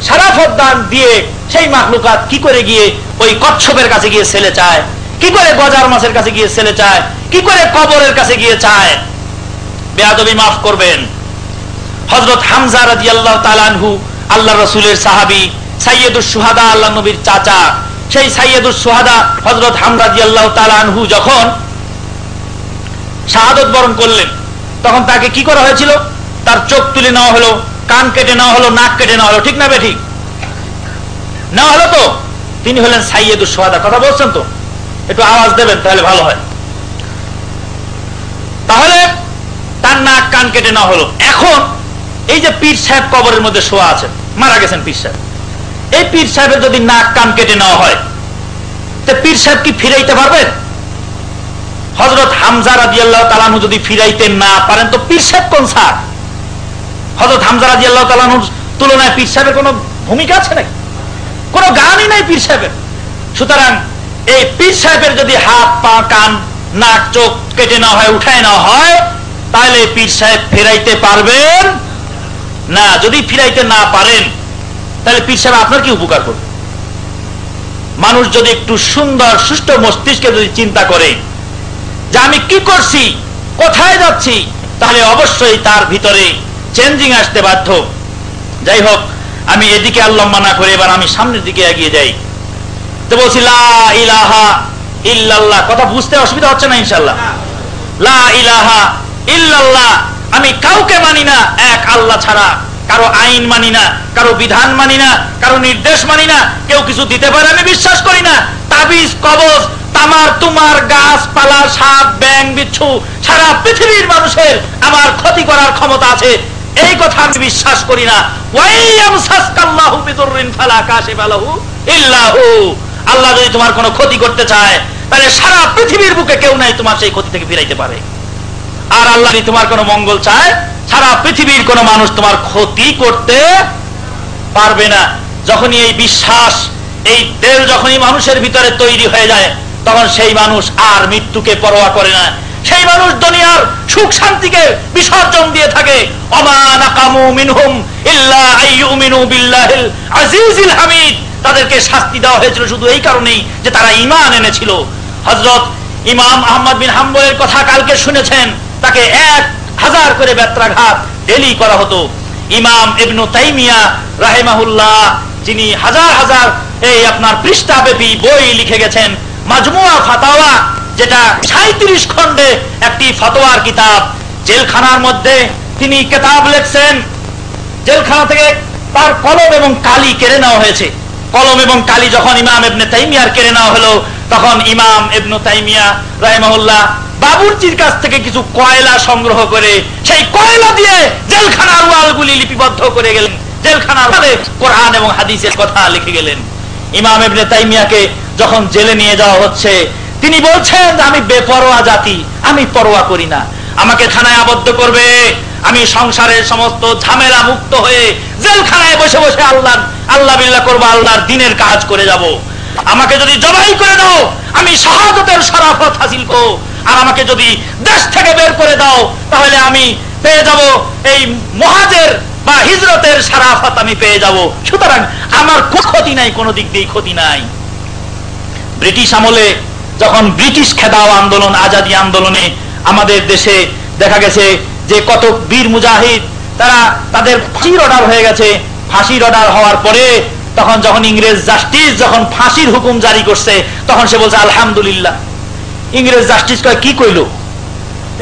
শারাফত দান দিয়ে, সেই মাখলুকাত কি করে গিয়ে ওই কচ্ছপের কাছে গিয়ে ছেলে চায়, কি করে গজার মাছের কাছে গিয়ে ছেলে চায়, কি করে কবরের কাছে গিয়ে চায়? বেয়াদবি মাফ করবেন, হযরত হামজা রাদিয়াল্লাহু তাআলা আনহু আল্লাহর রাসূলের সাহাবী, সাইয়্যিদুশ শুহাদা, আল্লাহ নবীর চাচা, সেই সাইয়্যিদুশ শুহাদা হযরত হামজা রাদিয়াল্লাহু তাআলা আনহু যখন শাহাদাত বরণ করলেন, তখন তাকে কি করা হয়েছিল? তার চোখ তুলে নেওয়া হলো, কান কেটে নেওয়া হলো, নাক কেটে নেওয়া হলো, ঠিক না বেঠিক? নেওয়া হলো তো? তিনি হলেন সাইয়্যিদুশ শুহাদা। কথা বলছেন তো? একটু আওয়াজ দেবেন তাহলে ভালো হয়। তাহলে তার নাক কান কেটে নেওয়া হলো। এখন এই যে পীর সাহেব কবরের মধ্যে শোয়া আছেন, মারা গেছেন পীর সাহেব, এই পীর সাহেবের যদি নাক কান কেটে নেওয়া হয়, তো পীর সাহেব কি ফিরাইতে পারবেন? হযরত হামজা রাদিয়াল্লাহু তাআলা আনহু যদি ফিরাইতে না পারেন, তো পীর সাহেব কোন স্যার? হযরত হামজা রাদিয়াল্লাহু তাআলা আনহুর তুলনায় পীর সাহেবের কোনো ভূমিকা আছে নাকি? কোনো গানই নাই পীর সাহেবের। সুতরাং এই পীর সাহেবের যদি হাত পা কান নাক চোখ কেটে নেওয়া হয়, উঠায় নেওয়া হয়, তাহলে পীর সাহেব ফেরাইতে পারবেন না। যদি ফিরাইতে না পারেন, তাহলে পীর সাহেব আপনার কি উপকার করবে? মানুষ যদি একটু সুন্দর সুষ্ঠু মস্তিষ্কে যদি চিন্তা করে যে আমি কি করছি, কোথায় যাচ্ছি, তাহলে অবশ্যই তার ভিতরে চেঞ্জিং আসতে বাধ্য। যাই হোক, আমি এদিকে আল্লাহ মানা করে এবার আমি সামনের দিকে এগিয়ে যাই। তো বলছি লা ইলাহা ইল্লাল্লাহ। কথা বুঝতে অসুবিধা হচ্ছে না? ইনশাআল্লাহ। লা ইলাহা ইল্লাল্লাহ, আমি কাউকে মানি না এক আল্লাহ ছাড়া, কারো আইন মানি না, কারো বিধান মানি না, কারো নির্দেশ মানি না, কেউ কিছু দিতে পারে আমি বিশ্বাস করি না। তাবিজ কবজ তামার তুমার গাছপালা সাপ ব্যাং বিচ্ছু সারা পৃথিবীর মানুষের আমার ক্ষতি করার ক্ষমতা আছে, এই কথা আমি বিশ্বাস করি না। ওয়াইয়ামসাসকাল্লাহু বিদুররিন ফালা কাশিফা লাহু ইল্লা হু। আল্লাহ যদি তোমার কোনো ক্ষতি করতে চায়, তাহলে সারা পৃথিবীর বুকে কেউ নাই তোমার সেই ক্ষতি থেকে ফিরাইতে পারে। আর আল্লাহ যদি তোমার কোনো মঙ্গল চায়, সারা পৃথিবীর কোনো মানুষ তোমার ক্ষতি করতে পারবে না। যখনই এই বিশ্বাস, এই তেল যখনই মানুষের ভিতরে তৈরি হয়ে যায়, তখন সেই মানুষ আর মৃত্যুকে পরোয়া করে না। সেই মানুষ দুনিয়ার সুখ শান্তিকে বিসর্জন দিয়ে থাকে। ওমা নাকামু মিনহুম ইল্লা আইয়ুমিনু বিল্লাহিল আজিজিল হামিদ। তাদেরকে শাস্তি দেওয়া হয়েছিল শুধু এই কারণেই যে তারা ঈমান এনেছিল। হযরত ইমাম আহমদ বিন হাম্বলের কথা কালকে শুনেছেন, তাকে 1000 করে বেত্রাঘাত ডেলি করা হতো। ইমাম ইবনে তাইমিয়া রাহিমাহুল্লাহ, যিনি হাজার হাজার এই আপনার পৃষ্ঠাব্যাপী বই লিখে গেছেন, মাজমুয়া ফাতাওয়া, যেটা 37 খণ্ডে একটি ফতোয়ার কিতাব। জেলখানার মধ্যে তিনি কিতাব লিখছেন, জেলখানা থেকে তার কলম এবং কালি কেড়ে নেওয়া হয়েছে। কলম এবং কালি যখন ইমাম ইবনে তাইমিয়ার কেড়ে নেওয়া হলো, তখন ইমাম ইবনে তাইমিয়া রাহিমাহুল্লাহ বাবুর্চির কাছ থেকে কিছু কয়লা সংগ্রহ করে সেই কয়লা দিয়ে জেলখানার ওয়ালগুলি লিপিবদ্ধ করে গেলেন। জেলখানার ওয়ালে কোরআন এবং হাদিসের কথা লিখে গেলেন। ইমাম ইবনে তাইমিয়াকে যখন জেলে নিয়ে যাওয়া হচ্ছে, তিনি বলছেন যে আমি বেপরোয়া জাতি, আমি পরোয়া করি না। আমাকে থানায় আবদ্ধ করবে, আমি সংসারের সমস্ত ঝামেলা মুক্ত হয়ে জেলখানায় বসে বসে আল্লাহ বিল্লাহ করবো, আল্লাহর দ্বীনের কাজ করে যাব। আমাকে যদি জবাই করে দাও, আমি শাহাদাতের শরাফত হাসিল করব। আর আমাকে যদি দেশ থেকে বের করে দাও, তাহলে আমি পেয়ে যাব এই মুহাজির বা হিজরতের শরাফত আমি পেয়ে যাব। সুতরাং আমার কোনো ক্ষতি নাই, কোনো দিক দিয়ে ক্ষতি নাই। ব্রিটিশ আমলে যখন ব্রিটিশ খেদাও আন্দোলন, আজাদী আন্দোলনে আমাদের দেশে দেখা গেছে যে কত বীর মুজাহিদ, তারা তাদের ফাঁসির অর্ডার হয়ে গেছে। ফাঁসির অর্ডার হওয়ার পরে তখন যখন ইংরেজ জাস্টিস যখন ফাঁসির হুকুম জারি করছে, তখন সে বলছে আলহামদুলিল্লাহ। ইংরেজ জাস্টিস কয় কি কইলো,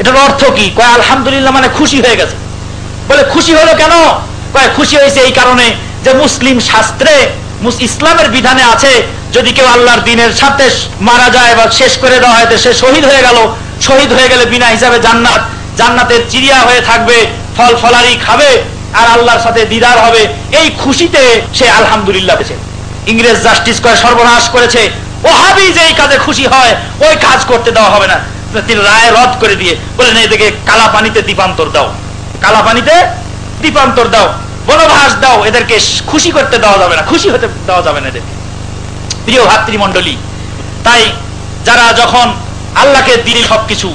এটার অর্থ কি? কয় আলহামদুলিল্লাহ মানে খুশি হয়ে গেছে। বলে খুশি হলো কেন? কয় খুশি হয়েছে এই কারণে যে মুসলিম শাস্ত্রে ইসলামের বিধানে আছে যদি কেউ আল্লাহর দ্বীনের সাথে মারা যায় বা শেষ করে দেওয়া হয়, সে শহীদ হয়ে গেল। শহীদ হয়ে গেলে বিনা হিসাবে জান্নাত, জান্নাতের চিড়িয়া হয়ে থাকবে, ফল ফলারি খাবে আর আল্লাহর সাথে দিদার হবে। এই খুশিতে সে আলহামদুলিল্লাহ পেয়েছে। ইংরেজ জাস্টিস করে সর্বনাশ করেছে। ওহাবি যে এই কাজে খুশি হয় ওই কাজ করতে দেওয়া হবে না। তিনি রায় রদ করে দিয়ে বলেন এদিকে কালা পানিতে দ্বীপান্তর দাও, কালা পানিতে দ্বীপান্তর দাও, বনবাস দাও, এদেরকে খুশি করতে দেওয়া যাবে না, খুশি হতে দেওয়া যাবে না এদেরকে। প্রিয় ভাতৃমণ্ডলী, তাই যারা যখন আল্লাহকে দিল সবকিছু,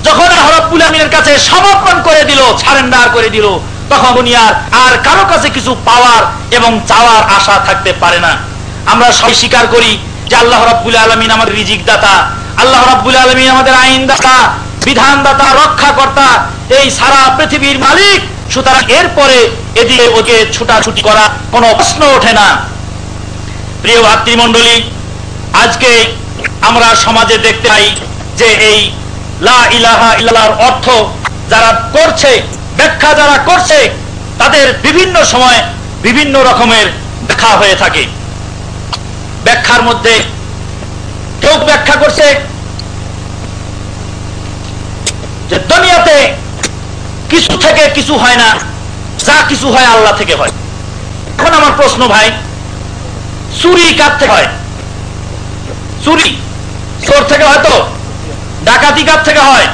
যখন রব্বুল আমিনের কাছে সমর্পণ করে দিল, সারেন্ডার করে দিল, তখন দুনিয়ার আর কারো কাছে কিছু পাওয়ার এবং চাওয়ার আশা থাকতে পারে না। আমরা সবাই স্বীকার করি যে আল্লাহ রাব্বুল আলামিন আমাদের রিজিক দাতা, আল্লাহ রাব্বুল আলামিন আমাদের আইন দাতা, বিধান দাতা, রক্ষাকর্তা, এই সারা পৃথিবীর মালিক। সুতরাং এরপরে এদিকে ওকে ছুটাছুটি করা কোনো প্রশ্ন ওঠে না। প্রিয় ভাতৃমণ্ডলী, আজকে আমরা সমাজে দেখতে পাই যে এই লা ইলাহা ইল্লাল্লাহর অর্থ যারা করছে, ব্যাখ্যা যারা করছে, তাদের বিভিন্ন সময় বিভিন্ন রকমের ব্যাখ্যা হয়ে থাকে। ব্যাখ্যার মধ্যে কেউ ব্যাখ্যা করছে যে দুনিয়াতে কিছু থেকে কিছু হয় না, যা কিছু হয় আল্লাহ থেকে হয়। এখন আমার প্রশ্ন ভাই, চুরি কার থেকে হয়? চুরি চোর থেকে হয় তো? ডাকাতি কার থেকে হয়?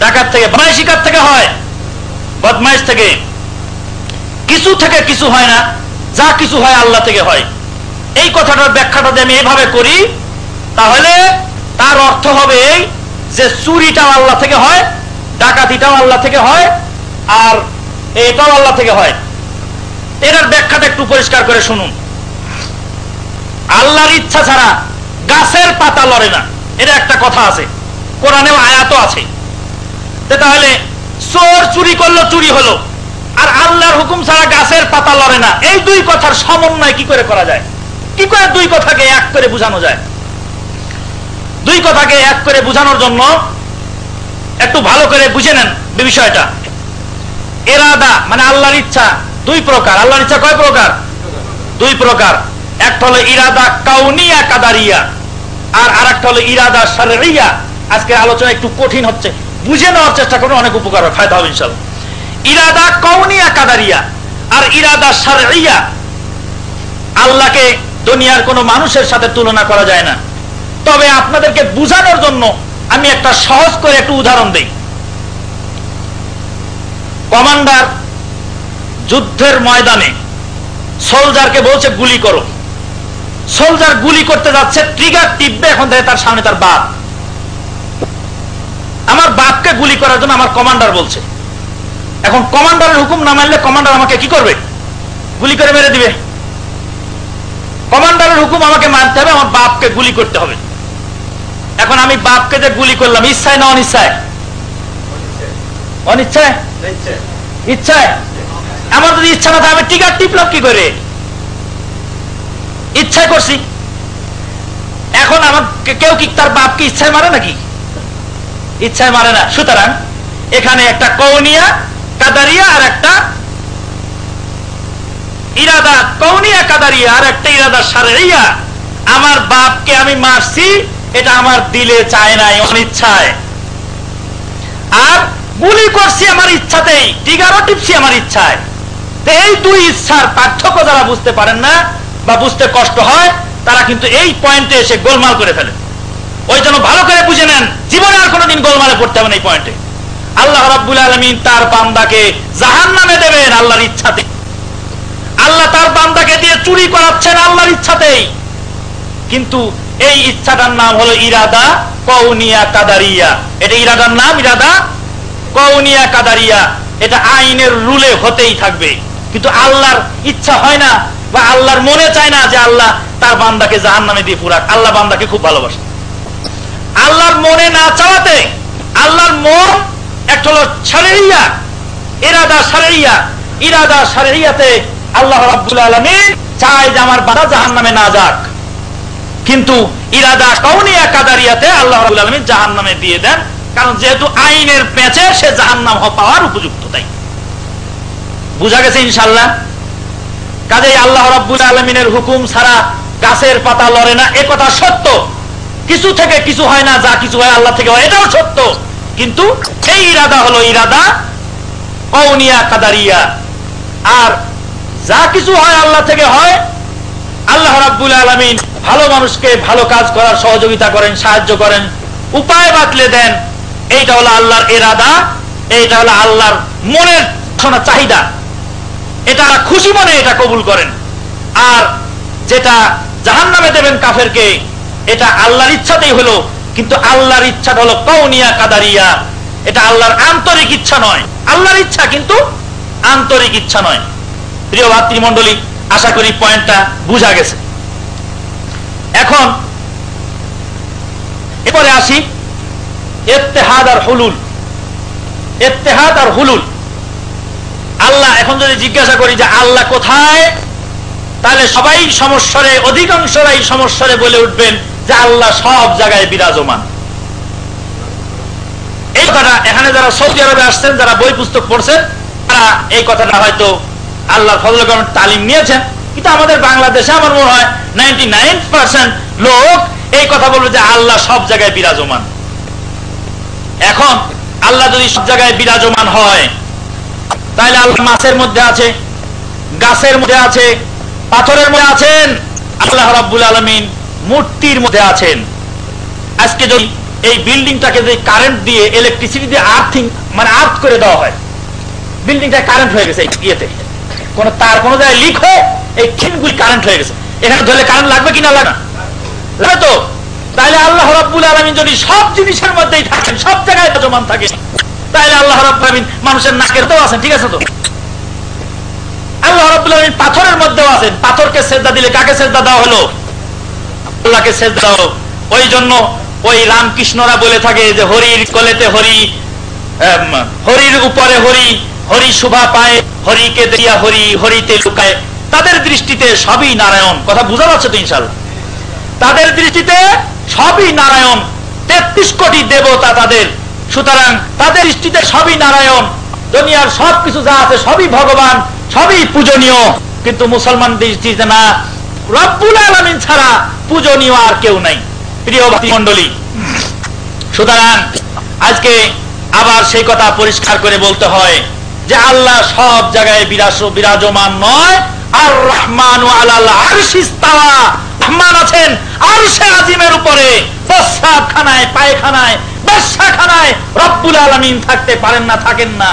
ডাকাত থেকে। বদমাইশি কার থেকে হয়? বদমাইশ থেকে। কিছু থেকে কিছু হয় না, যা কিছু হয় আল্লাহ থেকে হয়। এই কথাটার ব্যাখ্যাটা যদি আমি এইভাবে করি, তাহলে তার অর্থ হবে এই যে চুরিটাও আল্লাহ থেকে হয়, ডাকাতিটাও আল্লাহ থেকে হয়, আর এটাও আল্লাহ থেকে হয়। এটার ব্যাখ্যাটা একটু পরিষ্কার করে শুনুন। আল্লাহর ইচ্ছা ছাড়া গাছের পাতা লড়ে না, এটা একটা কথা আছে, কোরআনেও আয়াতও আছে। তাহলে চোর চুরি করলো, চুরি হলো, আর আল্লাহর হুকুম ছাড়া গাছের পাতা লড়ে না, এই দুই কথার সমন্বয় কি করে করা যায়? কি করে দুই কথাকে এক করে বোঝানো যায়? দুই কথাকে এক করে বোঝানোর জন্য একটু ভালো করে বুঝে নেন বিষয়টা। ইরাদা মানে আল্লাহর ইচ্ছা দুই প্রকার। আল্লাহর ইচ্ছা কয় প্রকার? দুই প্রকার। একটা হলো ইরাদা কাউনিয়া কাদারিয়া, আর আরেকটা হলো ইরাদা শারঈয়া। আজকে আলোচনা একটু কঠিন হচ্ছে, বুঝে নেওয়ার চেষ্টা করুন, অনেক উপকার হবে, ফায়দা হবে ইনশাআল্লাহ। ইরাদা কাউনিয়া কাদারিয়া আর ইরাদা শারঈয়া। আল্লাহকে দুনিয়ার কোনো মানুষের সাথে তুলনা করা যায় না। তবে আপনাদেরকে বুঝানোর জন্য আমি একটা সহজ করে একটু উদাহরণ দেই। কমান্ডার যুদ্ধের ময়দানে সোলজারকে বলছে গুলি করো। সোলজার গুলি করতে যাচ্ছে, ট্রিগার টিপবে, এখন দেখে তার সামনে তার বাপ। আমার বাপকে গুলি করার জন্য আমার কমান্ডার বলছে। এখন কমান্ডারের হুকুম না মানলে কমান্ডার আমাকে কি করবে? গুলি করে মেরে দিবে। কমান্ডারের হুকুম আমাকে মানতে হবে, আমার বাপকে গুলি করতে হবে। এখন আমি বাপকে যে গুলি করলাম, ইচ্ছায় না অনিচ্ছায়? অনিচ্ছায়। ইচ্ছায়। আমার যদি ইচ্ছা না থাকে আমি ট্রিগার টিপলাম কি করে? ইচ্ছায় করছি। এখন আমার কেউ কি তার বাপকে ইচ্ছায় মারে নাকি? ইচ্ছায় মারে না। সুতরাং এখানে একটা কৌনিয়া কাদারিয়া আর একটা ইরাদা কৌনিয়া কাদারিয়া আর একটা ইরাদা শারঈয়া। আমার বাপকে আমি মারছি, এটা আমার দিলে চায় নাই, অনিচ্ছায়। আর গুলি করছি আমার ইচ্ছাতেই, ট্রিগারও টিপছি আমার ইচ্ছায়। এই দুই ইচ্ছার পার্থক্য যারা বুঝতে পারেন না বা বুঝতে কষ্ট হয়, তারা কিন্তু এই পয়েন্টে এসে গোলমাল করে ফেলে। ওই জন্য ভালো করে বুঝে নেন, জীবনে আর কোনোদিন গোলমালে পড়তে হবে না এই পয়েন্টে। আল্লাহ রাব্বুল আলামিন তার বান্দাকে জাহান্নামে দেবেন আল্লাহর ইচ্ছাতে। আল্লাহ তার বান্দাকে দিয়ে চুরি করাচ্ছেন আল্লাহর ইচ্ছাতেই। কিন্তু এই ইচ্ছাটার নাম হলো ইরাদা কৌনিয়া কাদারিয়া। এটা ইরাদার নাম ইরাদা কৌনিয়া কাদারিয়া। এটা আইনের রুলে হতেই থাকবে, কিন্তু আল্লাহর ইচ্ছা হয় না বা আল্লাহর মনে চায় না যে আল্লাহ তার বান্দাকে জাহান্নামে দিয়ে পুরাক। আল্লাহ বান্দাকে খুব ভালোবাসে। আল্লাহর মনে না চাওয়াতে, আল্লাহর মন একটা হলো শারঈয়া, ইরাদা শারঈয়া। ইরাদা শারঈয়াতে আল্লাহ রাব্বুল আলামিন চায় যে আমার বান্দা জাহান্নামে না যাক, কিন্তু ইরাদা কাউনিয়া কাদারিয়াতে আল্লাহ রাব্বুল আলামিন জাহান্নামে দিয়ে দেন, কারণ যেহেতু আইনের পেঁচে সে জাহান্নাম পাওয়ার উপযুক্ত। তাই বুঝা গেছে ইনশাআল্লাহ? কাজেই আল্লাহ রাব্বুল আলামিনের হুকুম ছাড়া গাছের পাতা লড়ে না, এ কথা সত্য। কিছু থেকে কিছু হয় না, যা কিছু হয় আল্লাহ থেকে হয়, এটাও সত্য। কিন্তু এই ইরাদা হলো ইরাদা কাউনিয়া কাদারিয়া। আর যা কিছু হয় আল্লাহ থেকে হয়। আল্লাহ রাব্বুল আলামিন ভালো মানুষকে ভালো কাজ করার সহযোগিতা করেন, সাহায্য করেন, উপায় বাতলে দেন। এইটা হলো আল্লাহর ইরাদা, এইটা হলো আল্লাহর মনের চাহিদা। এটা খুশি মনে এটা কবুল করেন। আর যেটা জাহান্নামে দেবেন কাফেরকে, এটা আল্লাহর ইচ্ছাতেই হলো। কিন্তু আল্লাহর ইচ্ছাটা হলো কাউনিয়া কাদারিয়া, এটা আল্লাহর আন্তরিক ইচ্ছা নয়। আল্লাহর ইচ্ছা কিন্তু আন্তরিক ইচ্ছা নয়। প্রিয় ভাতৃমণ্ডলী, আশা করি পয়েন্টটা বুঝা গেছে। এখন এরপরে আসি ইত্তেহাদ আর হুলুল। ইত্তেহাদ আর হুলুল, আল্লাহ এখন যদি জিজ্ঞাসা করি যে আল্লাহ কোথায়, তাহলে সবাই সমস্বরে, অধিকাংশরাই সমস্বরে বলে উঠবেন যে আল্লাহ সব জায়গায় বিরাজমান। এই কথাটা এখানে যারা সৌদি আরবে আসছেন, যারা বই পুস্তক পড়ছেন, তারা এই কথাটা হয়তো আল্লাহর ফজলে করম তালিম নিয়েছেন। কিন্তু আমাদের বাংলাদেশে আমার মনে হয় 99% লোক এই কথা বলবে যে আল্লাহ সব জায়গায় বিরাজমান। এখন আল্লাহ যদি সব জায়গায় বিরাজমান হয়, তাহলে আল্লাহ মাছের মধ্যে আছে, গাছের মধ্যে আছে, পাথরের মধ্যে আছেন। আল্লাহ রাব্বুল আলামিন মূর্তির মধ্যে আছেন। আজকে যদি এই বিল্ডিংটাকে যদি কারেন্ট দিয়ে, ইলেকট্রিসিটি দিয়ে আর্থিং মানে আর্থ করে দেওয়া হয়, বিল্ডিংটা কারেন্ট হয়ে গেছে, ইয়েতে কোন তার কোন জায়গায় লিক হয়ে এই খিনগুলি কারেন্ট হয়ে গেছে, এখানে ধরলে কারেন্ট লাগবে কিনা? লাগে না, লাগে তো। তাহলে আল্লাহ রাব্বুল আলামিন যদি সব জিনিসের মধ্যেই থাকেন, সব জায়গায় বিরাজমান থাকেন, তাহলে আল্লাহ রাব্বুল আলামিন মানুষের নাকের তো আছেন, ঠিক আছে তো? আল্লাহ রাব্বুল আলামিন পাথরের মধ্যেও আছেন। পাথরকে সেজদা দিলে কাকে সেজদা দেওয়া হলো? আল্লাহকে সেজদা দাও। ওই জন্য ওই রামকৃষ্ণরা বলে থাকে যে হরির কোলেতে হরি, হরির উপরে হরি, হরি শোভা পায়, হরিকে দিয়া হরি, হরিতে লুকায়। তাদের দৃষ্টিতে সবই নারায়ণ। কথা বুঝা যাচ্ছে তো ইনশাআল্লাহ? তাদের দৃষ্টিতে সবই নারায়ণ, 33 কোটি দেবতা তাদের। সুতরাং তাদের দৃষ্টিতে সবই নারায়ণ। দুনিয়ার সবকিছু যা আছে সবই ভগবান, সবই পূজনীয়। কিন্তু মুসলমানদের দৃষ্টিতে না, রব্বুল আলামিন ছাড়া পূজনীয় আর কেউ নাই। প্রিয় ভাতৃমণ্ডলী, সুতরাং আজকে আবার সেই কথা পরিষ্কার করে বলতে হয় যে আল্লাহ সব জায়গায় বিরাজমান নয়। আর রহমানু আলাল আরশি ইস্তাওয়া, রহমান আছেন আরশে আজিমের উপরে। প্রস্রাবখানায়, পায়খানায়, বেশ্যাখানায় রব্বুল আলামিন থাকতে পারেন না, থাকেন না।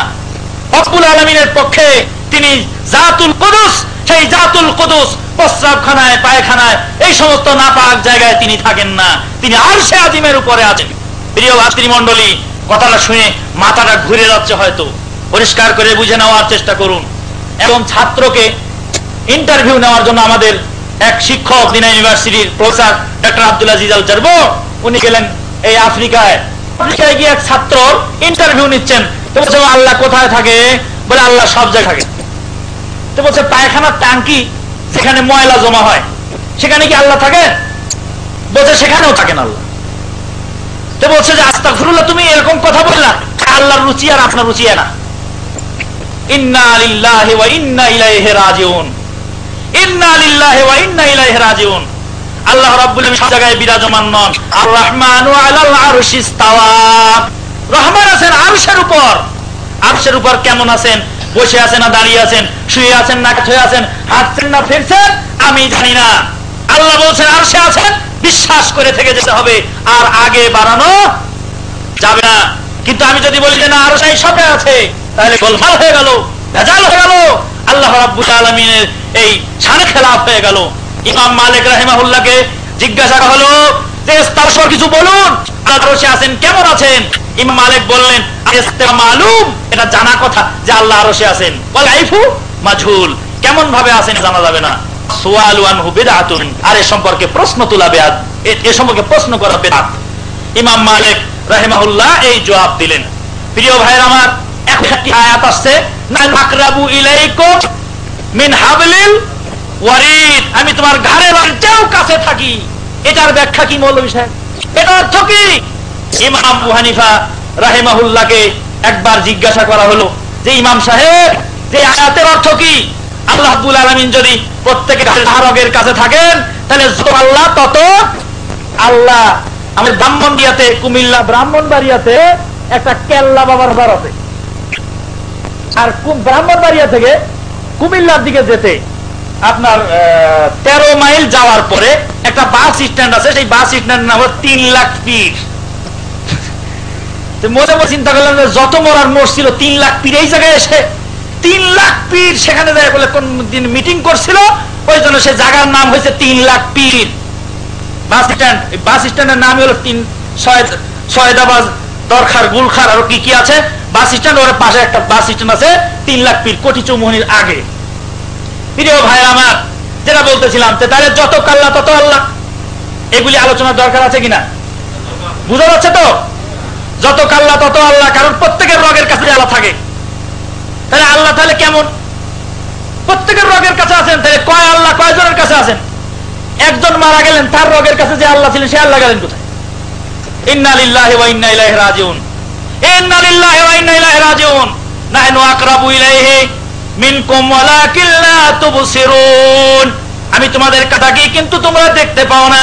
রব্বুল আলামিনের পক্ষে তিনি জাতুল কুদুস, সেই জাতুল কুদুস প্রস্রাবখানায়, পায়খানায়, এই সমস্ত নাপাক জায়গায় তিনি থাকেন না, তিনি আরশে আজিমের উপরে আছেন। প্রিয় ভাতৃমণ্ডলী, কথাটা শুনে মাথাটা ঘুরে যাচ্ছে, হয়তো পরিষ্কার করে বুঝে নেওয়ার চেষ্টা করুন। এবং ছাত্রকে ইন্টারভিউ নেওয়ার জন্য আমাদের এক শিক্ষক দিনা ইউনিভার্সিটির প্রফেসর ডক্টর আব্দুল আজিজ আল জারবো, উনি গেলেন এই আফ্রিকায়। আফ্রিকায় গিয়ে এক ছাত্র ইন্টারভিউ নিচ্ছেন। তো বলছে আল্লাহ কোথায় থাকে? বলে আল্লাহ সব জায়গায় থাকে। তো বলছে পায়খানার ট্যাঙ্কি যেখানে ময়লা জমা হয় সেখানে কি আল্লাহ থাকে? বলছে সেখানেও থাকেন আল্লাহ। তো বলছে যে আস্তাগফিরুল্লাহ, তুমি এরকম কথা বললা, আল্লাহর রুচি আর আপনার রুচি না। ইন্না লিল্লাহি ওয়া ইন্না ইলাইহি রাজিউন, ইন্না লিল্লাহি ওয়া ইন্না ইলাইহি রাজিউন। আল্লাহ রাব্বুল আলামিন সব জায়গায় বিরাজমান নন। আর রহমানু আলাল আরশি ইস্তাওয়া, রহমান আছেন আরশের উপর। আরশের উপর কেমন আছেন? বসে আছেন না দাঁড়িয়ে আছেন, শুয়ে আছেন না শুয়ে আছেন, হাঁটছেন না ফিরছেন, আমি জানি না। আল্লাহ বলছেন আরশে আছেন, বিশ্বাস করে থেকে যেতে হবে, আর আগে বাড়ানো যাবে না। কিন্তু আমি যদি বলি যে না আরশে সবে আছে, তাহলে গোলমাল হয়ে গেল, ভেজাল হয়ে গেল, আল্লাহ রাব্বুল আলামিনের এই শানে খেলাফ হয়ে গেল। ইমাম মালিক রাহিমাহুল্লাহকে জিজ্ঞাসা করা হলো যে ইস্তারশর কিছু বলুন, আরশে আছেন, কেমন আছেন? ইমাম মালিক বললেন ইস্তিওয়া মালুম, এটা জানা কথা যে আল্লাহ আরশে আছেন। ওয়াল কাইফু মাজহুল, কেমন ভাবে আছেন জানা যাবে না। সুআলু আনহু বিদআতুন, আর এ সম্পর্কে প্রশ্ন তোলা বিদআত, এ সম্পর্কে প্রশ্ন করা বিদআত। ইমাম মালিক রাহিমাহুল্লাহ এই জবাব দিলেন। প্রিয় ভাইরা আমার, একটি আয়াত আসছে না আকরাবু ইলাইকুম মিন হাবলিল ওয়ারিদ, আমি তোমার ঘাড়ের চেয়েও কাছে থাকি। এটার ব্যাখ্যা কি মৌলভী সাহেব? এটার অর্থ কি? ইমাম আবু হানিফা রাহিমাহুল্লাহকে একবার জিজ্ঞাসা করা হলো যে ইমাম সাহেব, যে আয়াতের অর্থ কি? আল্লাহ রাব্বুল আলামিন যদি প্রত্যেকের ধারকের কাছে থাকেন, তাহলে যত আল্লাহ তত আল্লাহ। আমাদের ব্রাহ্মণবাড়িয়াতে, কুমিল্লা ব্রাহ্মণবাড়িয়াতে একটা কেল্লা বাবার বার আছে, আর ব্রাহ্মণবাড়িয়া থেকে কুমিল্লার দিকে যেতে আপনার 13 মাইল যাওয়ার পরে একটা বাস স্ট্যান্ড আছে, সেই বাস স্ট্যান্ডের নাম হলো 3 লাখ পীর। মনে মনে চিন্তা করলাম যে যত মরার মোড় ছিল 3 লাখ পীর এই জায়গায় এসে 3 লাখ পীর সেখানে যায় বলে কোন দিন মিটিং করছিল, ওই জন্য সে জায়গার নাম হয়েছে 3 লাখ পীর বাস স্ট্যান্ড। বাস স্ট্যান্ডের নাম হলো সয়দাবাদ, দরখার, গুলখার, আর কি কি আছে বাস স্ট্যান্ড। ওর পাশে একটা বাস স্ট্যান্ড আছে 3 লাখ পীর, কোটি চৌমুহনীর আগে। প্রিয় ভাই আমার, যেটা বলতেছিলাম, তাহলে যত কাল্লা তত আল্লাহ, এগুলি আলোচনার দরকার আছে কিনা? বুঝা যাচ্ছে তো? যত কাল্লা তত আল্লাহ, কারণ প্রত্যেকের রোগের কাছে আল্লাহ থাকে। তাহলে আল্লাহ তাহলে কেমন? প্রত্যেকের রোগের কাছে আছেন, তাহলে কয় আল্লাহ কয়জনের কাছে আছেন? একজন মারা গেলেন, তার রোগের কাছে যে আল্লাহ ছিলেন সে আল্লাহ গেলেন কোথায়? ইন্না লিল্লাহি ওয়া ইন্না ইলাইহি রাজিউন, ইন্না লিল্লাহি ওয়া ইন্না ইলাইহি রাজিউন, নাহনু আকরাবু ইলাইহি মিনকুম ওয়ালাকিন লা তুবসিরুন। আমি তোমাদের কাছে কিন্তু তোমরা দেখতে পাও না।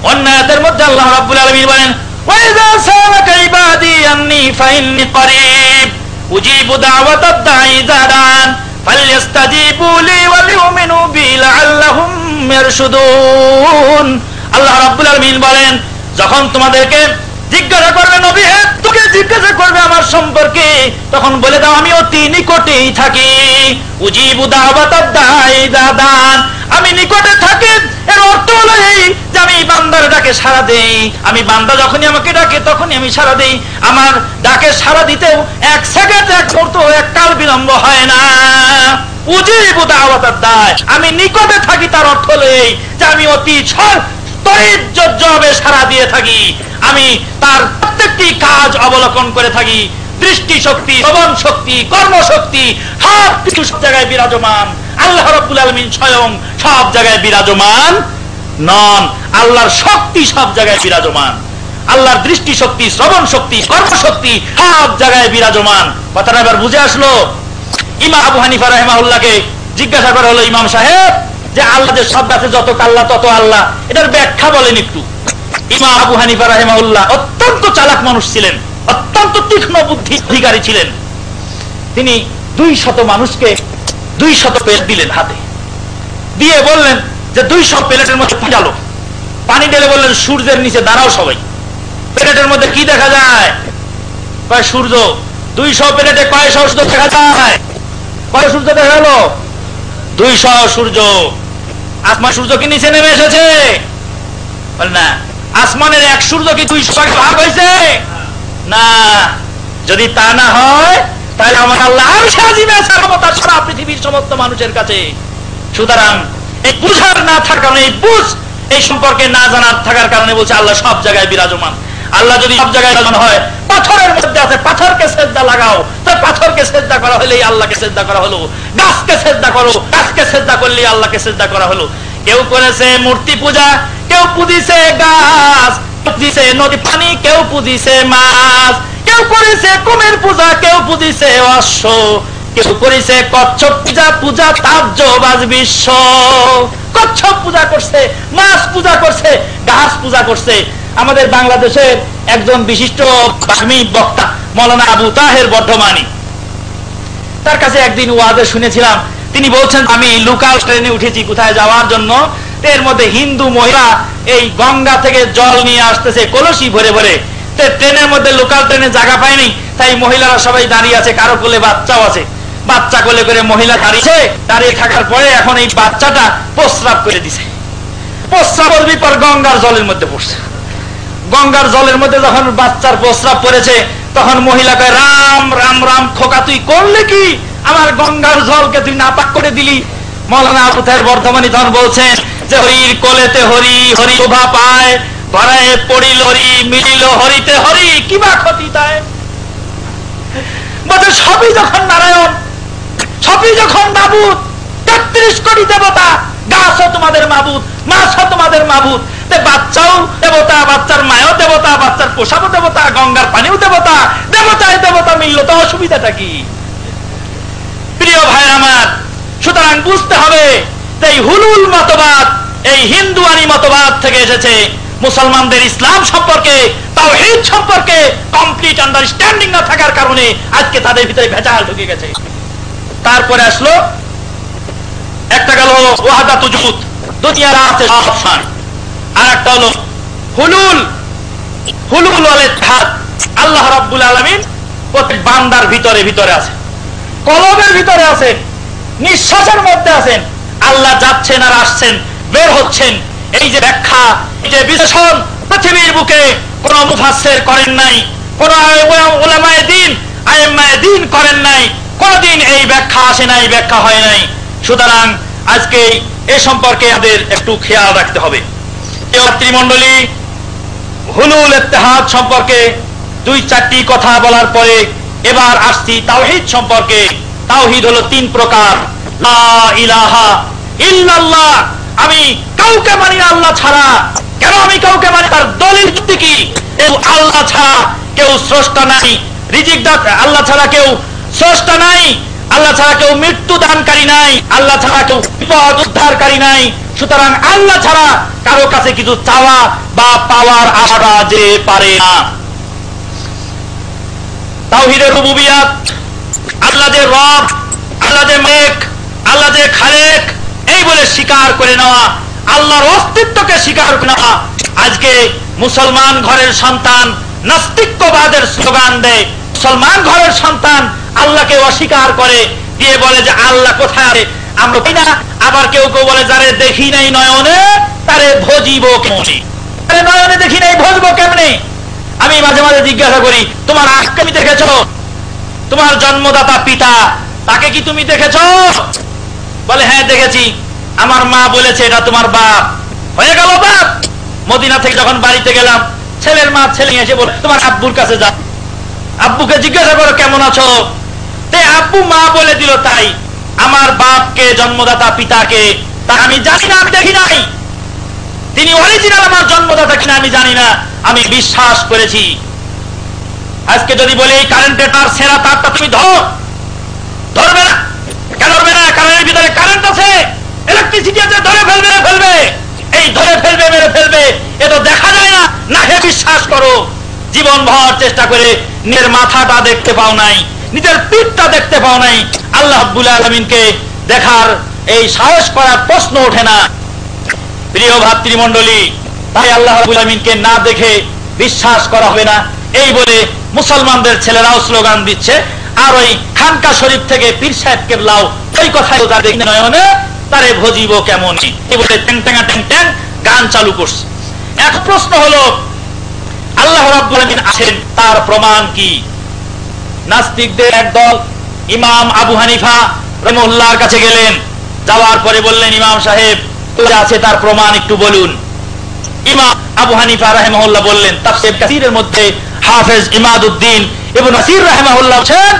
অন্য আয়াতের মধ্যে আল্লাহ রাব্বুল আলামিন বলেন, ওয়া ইযা সালাকা ইবাদি আন্নী ফাইন্নী করিব উজিবু দাওয়াতাদ দাঈ ইযা দান ফালইস্তাজিবু লি ওয়া লিউমিনু বি লাআল্লাহুম ইয়ারশুদুন। আল্লাহ রাব্বুল আলামিন বলেন, যখন তোমাদেরকে জিজ্ঞাসা করবে নবী, হে তোকে জিজ্ঞাসা করবে আমার সম্পর্কে, তখন বলে দাও আমি অতি নিকটেই থাকি। উজিবু দাওয়াতাদ দাঈ ইযা দান, আমি নিকটে থাকি। এর অর্থ হলো এই যে আমি বান্দার ডাকে সাড়া দেই। আমি বান্দা যখনই আমাকে ডাকে তখনই আমি সাড়া দেই। আমার ডাকে সাড়া দিতেও 1 সেকেন্ড, 1 মুহূর্ত, 1 কাল বিলম্ব হয় না। উজিবু দাওয়াতাদ দাঈ, আমি নিকটে থাকি, তার অর্থ হলো এই যে আমি অতি জবাবে সাড়া দিয়ে থাকি। আমি তার প্রত্যেকটি কাজ অবলোকন করে থাকি। দৃষ্টি শক্তি, শ্রবণ শক্তি, কর্মশক্তি সব কিছু সব জায়গায় বিরাজমান। আল্লাহ রাব্বুল আলামিন স্বয়ং সব জায়গায় বিরাজমান নন, আল্লাহর শক্তি সব জায়গায় বিরাজমান। আল্লাহর দৃষ্টি শক্তি, শ্রবণ শক্তি, কর্মশক্তি সব জায়গায় বিরাজমান। কথাটা এবার বুঝে আসলো? ইমাম আবু হানিফা রাহিমাহুল্লাহকে জিজ্ঞাসা করা হলো, ইমাম সাহেব, যে আল্লাহ যে সব আছে যত কাল্লা তত আল্লাহ, এটার ব্যাখ্যা বলেন একটু। ইমাম আবু হানিফা রাহিমাহুল্লাহ অত্যন্ত চালাক মানুষ ছিলেন, অত্যন্ত তীক্ষ্ণ বুদ্ধি অধিকারী ছিলেন। তিনি 200 মানুষকে 200 প্লেট দিলেন হাতে, দিয়ে বললেন যে 200 প্লেটের মধ্যে পানি ঢালো। পানি ঢেলে বললেন সূর্যের নিচে দাঁড়াও সবাই। প্লেটের মধ্যে কি দেখা যায়? কয় সূর্য। 200 প্লেটে কয় সূর্য দেখা যায়? কয় সূর্য দেখা গেল? 200 সূর্য। আসমান সূর্য কি নিচে নেমে এসেছে? বল না। আসমানের 1 সূর্য কি 200 ভাগে ভাগ হয়েছে? না। যদি তা না হয় তাহলে আমার আল্লাহ আরশে আজিমে আছে ক্ষমতা সারা পৃথিবীর সমস্ত মানুষের কাছে। সুতরাং এই বুঝার না থাকার কারণে, এই বুঝ এই সম্পর্কে না জানার থাকার কারণে বলছে আল্লাহ সব জায়গায় বিরাজমান। আল্লাহ যদি সব জায়গায় বিরাজমান হয়, পাথরের মধ্যে আছে, পাথরকে সেজদা লাগাও, তো পাথরকে সেজদা করা হলেই আল্লাহকে সেজদা করা হলো। গাছকে সেজদা করো, গাছকে সেজদা করলেই আল্লাহকে সেজদা করা হলো। কেউ করেছে মূর্তি পূজা, কেউ পুজিছে গাছ, পুজিছে নদী পানি, কেউ পুজিছে মাছ, কেউ করেছে কুমির পূজা, কেউ পুজিছে অশ্ব, কেউ করেছে কচ্ছপ পূজা, তাজ্জবাজ বিশ্ব। কচ্ছপ পূজা করছে, মাছ পূজা করছে, গাছ পূজা করছে। আমাদের বাংলাদেশের একজন বিশিষ্ট বাগ্মী বক্তা মৌলানা আবু তাহের বর্ধমানী, তার কাছে একদিন ওয়াজে শুনেছিলাম। তিনি বলছেন, আমি লোকাল ট্রেনে উঠেছি কোথায় যাওয়ার জন্য, এর মধ্যে হিন্দু মহিলা এই গঙ্গা থেকে জল নিয়ে আসতেছে কলসি ভরে ভরে। ট্রেনের মধ্যে লোকাল ট্রেনে জায়গা পায়নি, তাই মহিলারা সবাই দাঁড়িয়ে আছে, কারো কোলে বাচ্চাও আছে। বাচ্চা কোলে করে মহিলা দাঁড়িয়েছে, দাঁড়িয়ে থাকার পরে এখন এই বাচ্চাটা প্রস্রাব করে দিছে। প্রস্রাব করবি পর গঙ্গার জলের মধ্যে পড়ছে। গঙ্গার জলের মধ্যে যখন বাচ্চার প্রস্রাব পড়েছে, তখন মহিলা কয়, রাম রাম রাম, খোকা তুই করলে কি? আমার গঙ্গার জলকে তুই নাপাক করে দিলি। মৌলানা আবু তাহের বর্ধমানী তখন বলছেন যে হরির কোলেতে হরি, হরি শোভা পায়, ধরায় পড়িল হরি, মিলিল হরিতে হরি, কিবা ক্ষতি তাই? বলছে সবই যখন নারায়ণ, সবই যখন মাবুদ, 33 কোটি দেবতা, গাছও তোমাদের মাবুদ, মাছও তোমাদের মাবুদ, বাচ্চাও দেবতা, বাচ্চার মায়ও দেবতা, বাচ্চার পোশাকও দেবতা, গঙ্গার পানিও দেবতা, দেবতায় দেবতা মিলল তো অসুবিধাটা কি? প্রিয় ভাই আমার, সুতরাং বুঝতে হবে যে এই হুলুল মতবাদ, এই হিন্দুয়ানি মতবাদ থেকে এসেছে। মুসলমানদের ইসলাম সম্পর্কে, তাওহীদ সম্পর্কে কমপ্লিট আন্ডারস্ট্যান্ডিং না থাকার কারণে আজকে তাদের ভিতরে ভেজাল ঢুকে গেছে। তারপরে আসলো একটা গেল ওয়াহদাতুল জুহুদ, দুনিয়ার আছে সব সমান। আর একটা হলো হুলুল ওয়াল ইত্তিহাদ। আল্লাহ রাব্বুল আলামিন প্রত্যেক বান্দার ভিতরে ভিতরে আছে, কলবের ভিতরে আছেন, নিঃশ্বাসের মধ্যে আছেন। আল্লাহ যাচ্ছেন আর আসছেন, বের হচ্ছেন। এই যে ব্যাখ্যা, এই যে বিশ্লেষণ পৃথিবীর বুকে কোন মুফাসসির করেন নাই, কোন উলামায়ে দ্বীন, আইম্মায়ে দ্বীন করেন নাই, কোনদিন এই ব্যাখ্যা আসে নাই, ব্যাখ্যা হয় নাই। সুতরাং আজকে এ সম্পর্কে আমাদের একটু খেয়াল রাখতে হবে। মণ্ডলী, হুলুল ইত্তিহাদ সম্পর্কে 2-4টি কথা বলার পরে এবার আসছি তাওহীদ সম্পর্কে। তাওহীদ হলো 3 প্রকার। লা ইলাহা ইল্লাল্লাহ, আমি কাউকে মানি না আল্লাহ ছাড়া। কেন আমি কাউকে মানি? তার দলিল কি? এই আল্লাহ ছাড়া কেউ স্রষ্টা নাই, রিজিক দাতা আল্লাহ ছাড়া কেউ স্রষ্টা নাই, আল্লাহ ছাড়া কেউ মৃত্যু দানকারী নাই, আল্লাহ ছাড়া কেউ বিপদ উদ্ধারকারী নাই। সুতরাং আল্লাহ ছাড়া কারো কাছে কিছু চাওয়া বা পাওয়ার আশা যে পারে না। তাওহীদের রুবুবিয়াত, আল্লাহ যে রব, আল্লাহ যে মালিক, আল্লাহ যে খালেক, এই বলে স্বীকার করে নেওয়া, আল্লাহর অস্তিত্বকে স্বীকার করে নেওয়া। আজকে মুসলমান ঘরের সন্তান নাস্তিক্যবাদের স্লোগান দেয়, মুসলমান ঘরের সন্তান আল্লাহকে অস্বীকার করে, দিয়ে বলে যে আল্লাহ কোথায় আমরা পাই না। আবার কেউ কেউ বলে যারে দেখি নাই নয়নে তারে ভজিব কেমনে, আরে নয়নে দেখি নাই ভজবো কেমনে? আমি মাঝে মাঝে জিজ্ঞাসা করি, তোমার আজকে তুমি দেখেছো? তোমার জন্মদাতা পিতা, তাকে কি তুমি দেখেছো? বলে হ্যাঁ দেখেছি, আমার মা বলেছে এটা তোমার বাপ। হয়ে গেল বাপ। মদিনা থেকে যখন বাড়িতে গেলাম, ছেলের মা ছেলে এসে বলে তোমার আব্বুর কাছে যাও, আব্বুকে জিজ্ঞাসা করো কেমন আছো। তে আব্বু মা বলে দিল তাই। আমার বাপকে, জন্মদাতা পিতাকে তা আমি জানি না, আমি দেখি নাই। তিনি অরিজিনাল আমার জন্মদাতা কিনা আমি জানি না, আমি বিশ্বাস করেছি। আজকে যদি বলি এই কারেন্টের তার সেরা তারটা তুমি ধরবে না, কেন ধরবে না? কারণের ভিতরে কারেন্ট আছে, ইলেকট্রিসিটি আছে, ধরে ফেলবে। এই ধরে ফেলবে, মেরে ফেলবে, এ তো দেখা যায় না, না হে বিশ্বাস করো। জীবন ভর চেষ্টা করে নিজের মাথাটা দেখতে পাও নাই, নিজের পিঠটা দেখতে পাও নাই। আল্লাহ রাব্বুল আলামিনকে দেখার এই সাহস করার প্রশ্ন ওঠে না। প্রিয় ভাতৃমণ্ডলী, তাই আল্লাহ রাব্বুল আলামিনকে না দেখে বিশ্বাস করা হবে না, এই বলে মুসলমানদের ছেলেরাও স্লোগান দিচ্ছে। আর ওই খানকা শরীফ থেকে পীর সাহেব কেবলাও ওই কথাই তার দেখি নয়নে তারে ভজিব কেমন, এই বলে ট্যাং ট্যাং ট্যাং ট্যাং গান চালু করছে। এক প্রশ্ন হলো, আল্লাহ রাব্বুল আলামিন আছেন, তার প্রমাণ কি? নাস্তিকদের একদল ইমাম আবু হানিফা রাহিমাহুল্লাহর কাছে গেলেন, যাওয়ার পরে বললেন ইমাম সাহেব আছে তার প্রমাণ একটু বলুন। ইমাম আবু হানিফা রাহিমাহুল্লাহ বললেন, তাফসীর কাসীরের মধ্যে হাফেজ ইমাদউদ্দিন ইবনে কাসীর রাহিমাহুল্লাহ বলেন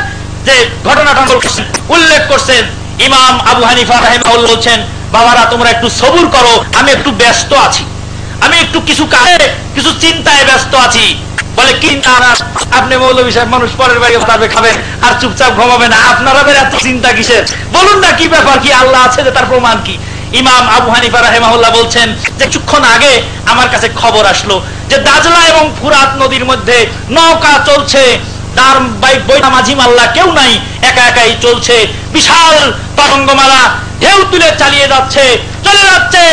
যে ঘটনাটা উল্লেখ করছেন। ইমাম আবু হানিফা রাহিমাহুল্লাহ বলেন, বাবারা তোমরা একটু সবুর করো, আমি একটু ব্যস্ত আছি, আমি একটু কিছু কাজে কিছু চিন্তায় ব্যস্ত আছি। বলে কি না, আপনি মৌলভী সাহেব মানুষ পরের বাড়ি খাবে খাবেন আর চুপচাপ ঘুমাবে না, আপনারা এত চিন্তা কিসের? বলুন না কি ব্যাপার, কি আল্লাহ আছে যে তার প্রমাণ কি? ইমাম আবু হানিফা রাহিমাহুল্লাহ বলছেন যে কিছুক্ষণ আগে আমার কাছে খবর আসলো যে দাজলা এবং ফুরাত নদীর মধ্যে নৌকা চলছে, তার বইটা মাঝি মাল্লা কেউ নাই, একা একাই চলছে, বিশাল তরঙ্গমালা ঢেউ তুলে চালিয়ে যাচ্ছে, চলে যাচ্ছে,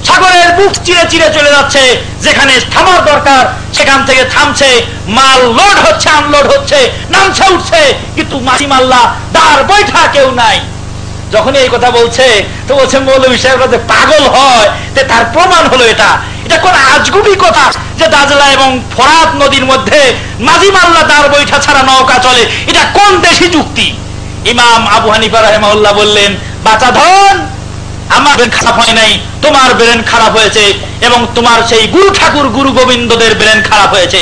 সাগরের বুক চিরে চিরে চলে যাচ্ছে, যেখানে থামার দরকার সেখান থেকে থামছে, মাল লোড হচ্ছে, আনলোড হচ্ছে, নামছে উঠছে, কিন্তু মাঝি মাল্লা দার বৈঠা কেউ নাই। যখন এই কথা বলছে তো বলছে মৌলভী সাহেবরা যে পাগল হয়, তার প্রমাণ হলো এটা। এটা কোন আজগুবি কথা যে দাজলা এবং ফোরাত নদীর মধ্যে মাঝি মাল্লা দার বৈঠা ছাড়া নৌকা চলে, এটা কোন দেশি যুক্তি? ইমাম আবু হানিফা রাহিমাহুল্লাহ বললেন, বাঁচা ধন, আমার ব্রেন খারাপ হয় নাই, তোমার ব্রেন খারাপ হয়েছে, এবং তোমার সেই গুরু ঠাকুর গুরু গোবিন্দদের ব্রেন খারাপ হয়েছে,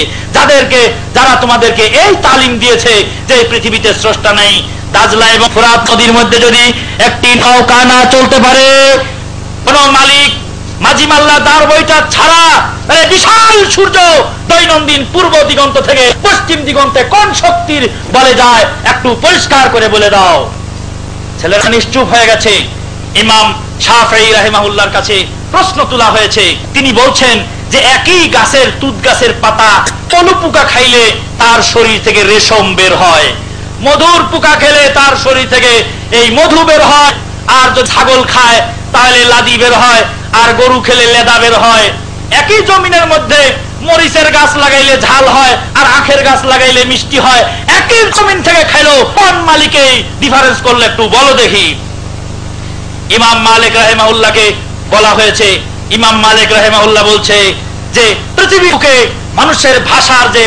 যারা তোমাদেরকে এই তালিম দিয়েছে যে পৃথিবীতে স্রষ্টা নেই। দাজলা এবং ফোরাত নদীর মধ্যে যদি একটি নৌকা না চলতে পারে, কোন মালিক মাঝি মাল্লা দার বইটা ছাড়া, বিশাল সূর্য দৈনন্দিন পূর্ব দিগন্ত থেকে পশ্চিম দিগন্তে কোন শক্তির বলে যায় একটু পরিষ্কার করে বলে দাও। ছেলেরা নিশ্চুপ হয়ে গেছে। ইমাম শাফিঈ রাহিমাহুল্লাহর কাছে প্রশ্ন তোলা হয়েছে। তিনি বলছেন যে একই গাছের তুত গাছের পাতা পলু পোকা খাইলে তার শরীর থেকে রেশম বের হয়, মধুর পোকা খেলে তার শরীর থেকে এই মধু বের হয়, আর যদি ছাগল খায় তাহলে লাদি বের হয়, আর গরু খেলে লেদা বের হয়। একই জমিনের মধ্যে মরিচের গাছ লাগাইলে ঝাল হয়, আর আখের গাছ লাগাইলে মিষ্টি হয়। একই জমিন থেকে খাইলো, কোন মালিকে ডিফারেন্স করলে একটু বলো দেখি। ইমাম মালিক রাহিমাহুল্লাহকে বলা হয়েছে, ইমাম মালিক রাহিমাহুল্লাহ বলছে যে পৃথিবীকে মানুষের ভাষার যে